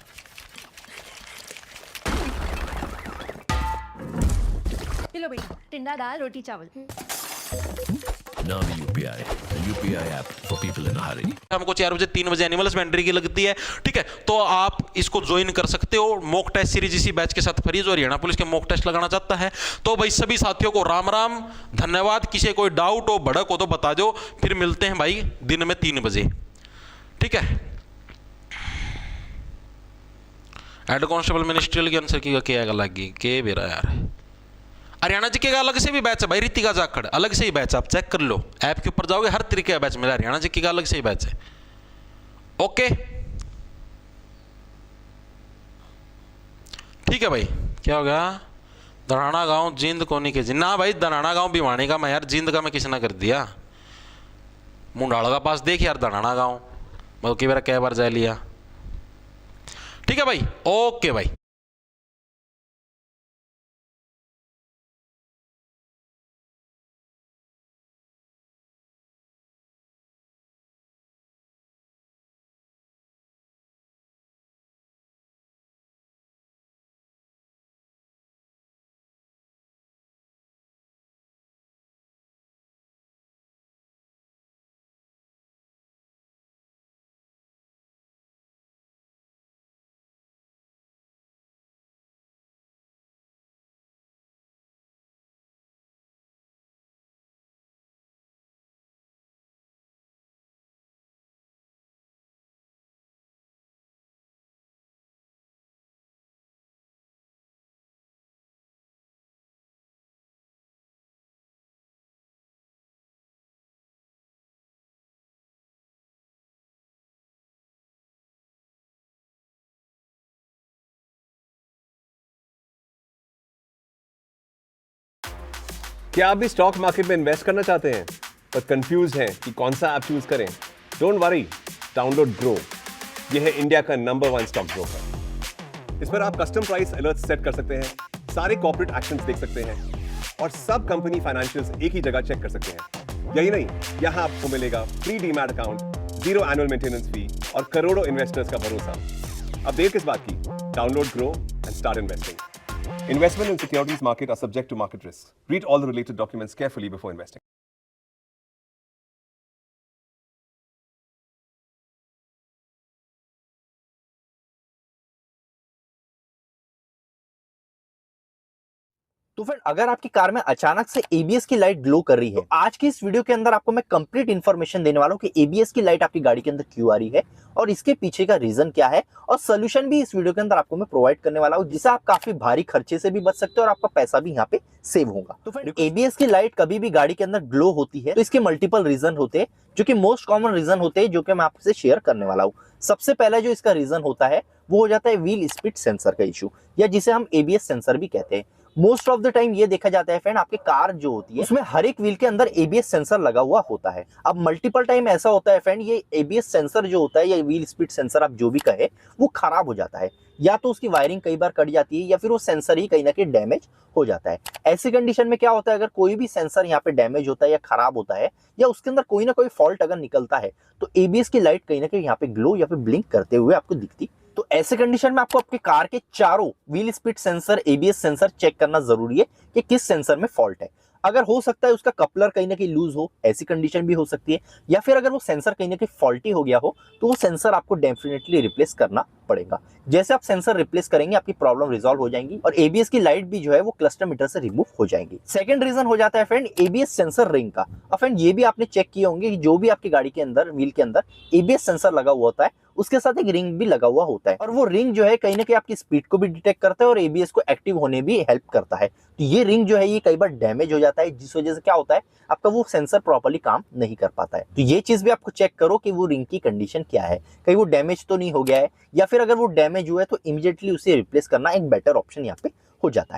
लो बेटा, टिंडा दाल रोटी चावल। Now the UPI, the UPI app for people in a hurry. हमको 4 बजे 3 बजे एनिमल्स में एंट्री की लगती है, ठीक है। तो आप इसको ज्वाइन कर सकते हो। मॉक टेस्ट सीरीज इसी बैच के साथ फ्री, जो हरियाणा पुलिस के मॉक टेस्ट लगाना चाहता है। तो भाई सभी साथियों को राम राम, धन्यवाद। किसी कोई डाउट हो, भड़क हो तो बता दो, फिर मिलते हैं भाई दिन में 3 बजे, ठीक है। हेड कांस्टेबल मिनिस्ट्रियल के आंसर की क्या लगी के बेरा यार। हरियाणा जी के अलग से भी बैच है भाई, रीतिका जाखड़ अलग से ही बैच, आप चेक कर लो, ऐप के ऊपर जाओगे हर तरीके का बैच मिला। हरियाणा जी के अलग से ही बैच है। ओके, ठीक है भाई। क्या हो गया? दराना गांव जींद कोनी के जी ना भाई, दराना गांव भिवानी का मैं यार, जींद का मैं किसने कर दिया। मुंडाला का पास देख यार, दराना गांव मतलब कई बार कै बार जा लिया। ठीक है भाई, ओके भाई। क्या आप भी स्टॉक मार्केट में इन्वेस्ट करना चाहते हैं पर कंफ्यूज हैं कि कौन सा ऐप चूज करें? Don't worry, download grow. यह है इंडिया का नंबर 1 स्टॉक ब्रोकर। इस पर आप कस्टम प्राइस अलर्ट सेट कर सकते हैं, सारे कॉर्पोरेट एक्शंस देख सकते हैं और सब कंपनी फाइनेंशियल्स एक ही जगह चेक कर सकते हैं। यही नहीं, यहां आपको मिलेगा free demat account, 0 annual maintenance fee और करोड़ों इन्वेस्टर्स का भरोसा। अब देर किस बात की? Download grow and start investing. Investment in securities market are subject to market risks. Read all the related documents carefully before investing. तो फिर अगर आपकी कार में अचानक से एबीएस की लाइट ग्लो कर रही है, तो आज की इस वीडियो के अंदर आपको मैं कंप्लीट इन्फॉर्मेशन देने वाला हूं कि एबीएस की लाइट आपकी गाड़ी के अंदर क्यों आ रही है और इसके पीछे का रीजन क्या है, और सोल्यूशन भी इस वीडियो के अंदर आपको मैं प्रोवाइड करने वाला हूं, जिससे आप काफी भारी खर्चे से भी बच सकते हो और आपका पैसा भी यहाँ पे सेव होगा। तो फिर एबीएस की लाइट कभी भी गाड़ी के अंदर ग्लो होती है तो इसके मल्टीपल रीजन होते हैं, जो कि मोस्ट कॉमन रीजन होते हैं, जो कि मैं आपसे शेयर करने वाला हूँ। सबसे पहला जो इसका रीजन होता है वो हो जाता है व्हील स्पीड सेंसर का इशू, या जिसे हम एबीएस सेंसर भी कहते हैं। मोस्ट ऑफ द टाइम ये देखा जाता है फ्रेंड, आपकी कार जो होती है उसमें हर एक व्हील के अंदर एबीएस सेंसर लगा हुआ होता है। अब मल्टीपल टाइम ऐसा होता है फ्रेंड, ये एबीएस सेंसर जो होता है या व्हील स्पीड सेंसर आप जो भी कहे, वो खराब हो जाता है, या तो उसकी वायरिंग कई बार कट जाती है या फिर वो सेंसर ही कहीं ना कहीं डैमेज हो जाता है। ऐसी कंडीशन में क्या होता है, अगर कोई भी सेंसर यहाँ पे डैमेज होता है या खराब होता है या उसके अंदर कोई ना कोई फॉल्ट अगर निकलता है, तो एबीएस की लाइट कहीं ना कहीं यहाँ पे ग्लो या फिर ब्लिंक करते हुए आपको दिखती। तो ऐसे कंडीशन में आपको आपके कार के चारों wheel speed sensor, ABS sensor check करना जरूरी है कि किस सेंसर में फॉल्ट है। अगर हो सकता है उसका कपलर कहीं ना कहीं लूज हो, ऐसी कंडीशन भी हो सकती है, या फिर अगर वो सेंसर कहीं ना कहीं फॉल्टी हो गया हो तो वो सेंसर आपको डेफिनेटली रिप्लेस करना पड़ेगा। जैसे आप सेंसर रिप्लेस करेंगे आपकी प्रॉब्लम रिजॉल्व हो जाएंगी और एबीएस की लाइट भी जो है वो क्लस्टर मीटर से रिमूव हो जाएंगी। सेकंड रीजन हो जाता है फ्रेंड एबीएस सेंसर रिंग का। और फ्रेंड ये भी आपने चेक किए होंगे कि जो भी आपकी गाड़ी के अंदर व्हील के अंदर एबीएस सेंसर लगा हुआ होता है उसके साथ एक रिंग भी लगा हुआ होता है, और वो रिंग जो है कहीं ना कहीं आपकी स्पीड को भी डिटेक्ट करता है और एबीएस को एक्टिव होने भी हेल्प करता है। तो ये रिंग जो है ये कई बार डैमेज हो जाता है, जिस वजह से क्या होता है आपका वो सेंसर प्रॉपर्ली काम नहीं कर पाता है। तो ये चीज भी आपको चेक करो कि वो रिंग की कंडीशन क्या है, कहीं वो डैमेज तो नहीं हो गया है, या फिर अगर वो डैमेज हुआ है तो इमीडिएटली उसे रिप्लेस करना एक बेटर ऑप्शन यहाँ पे हो जाता है।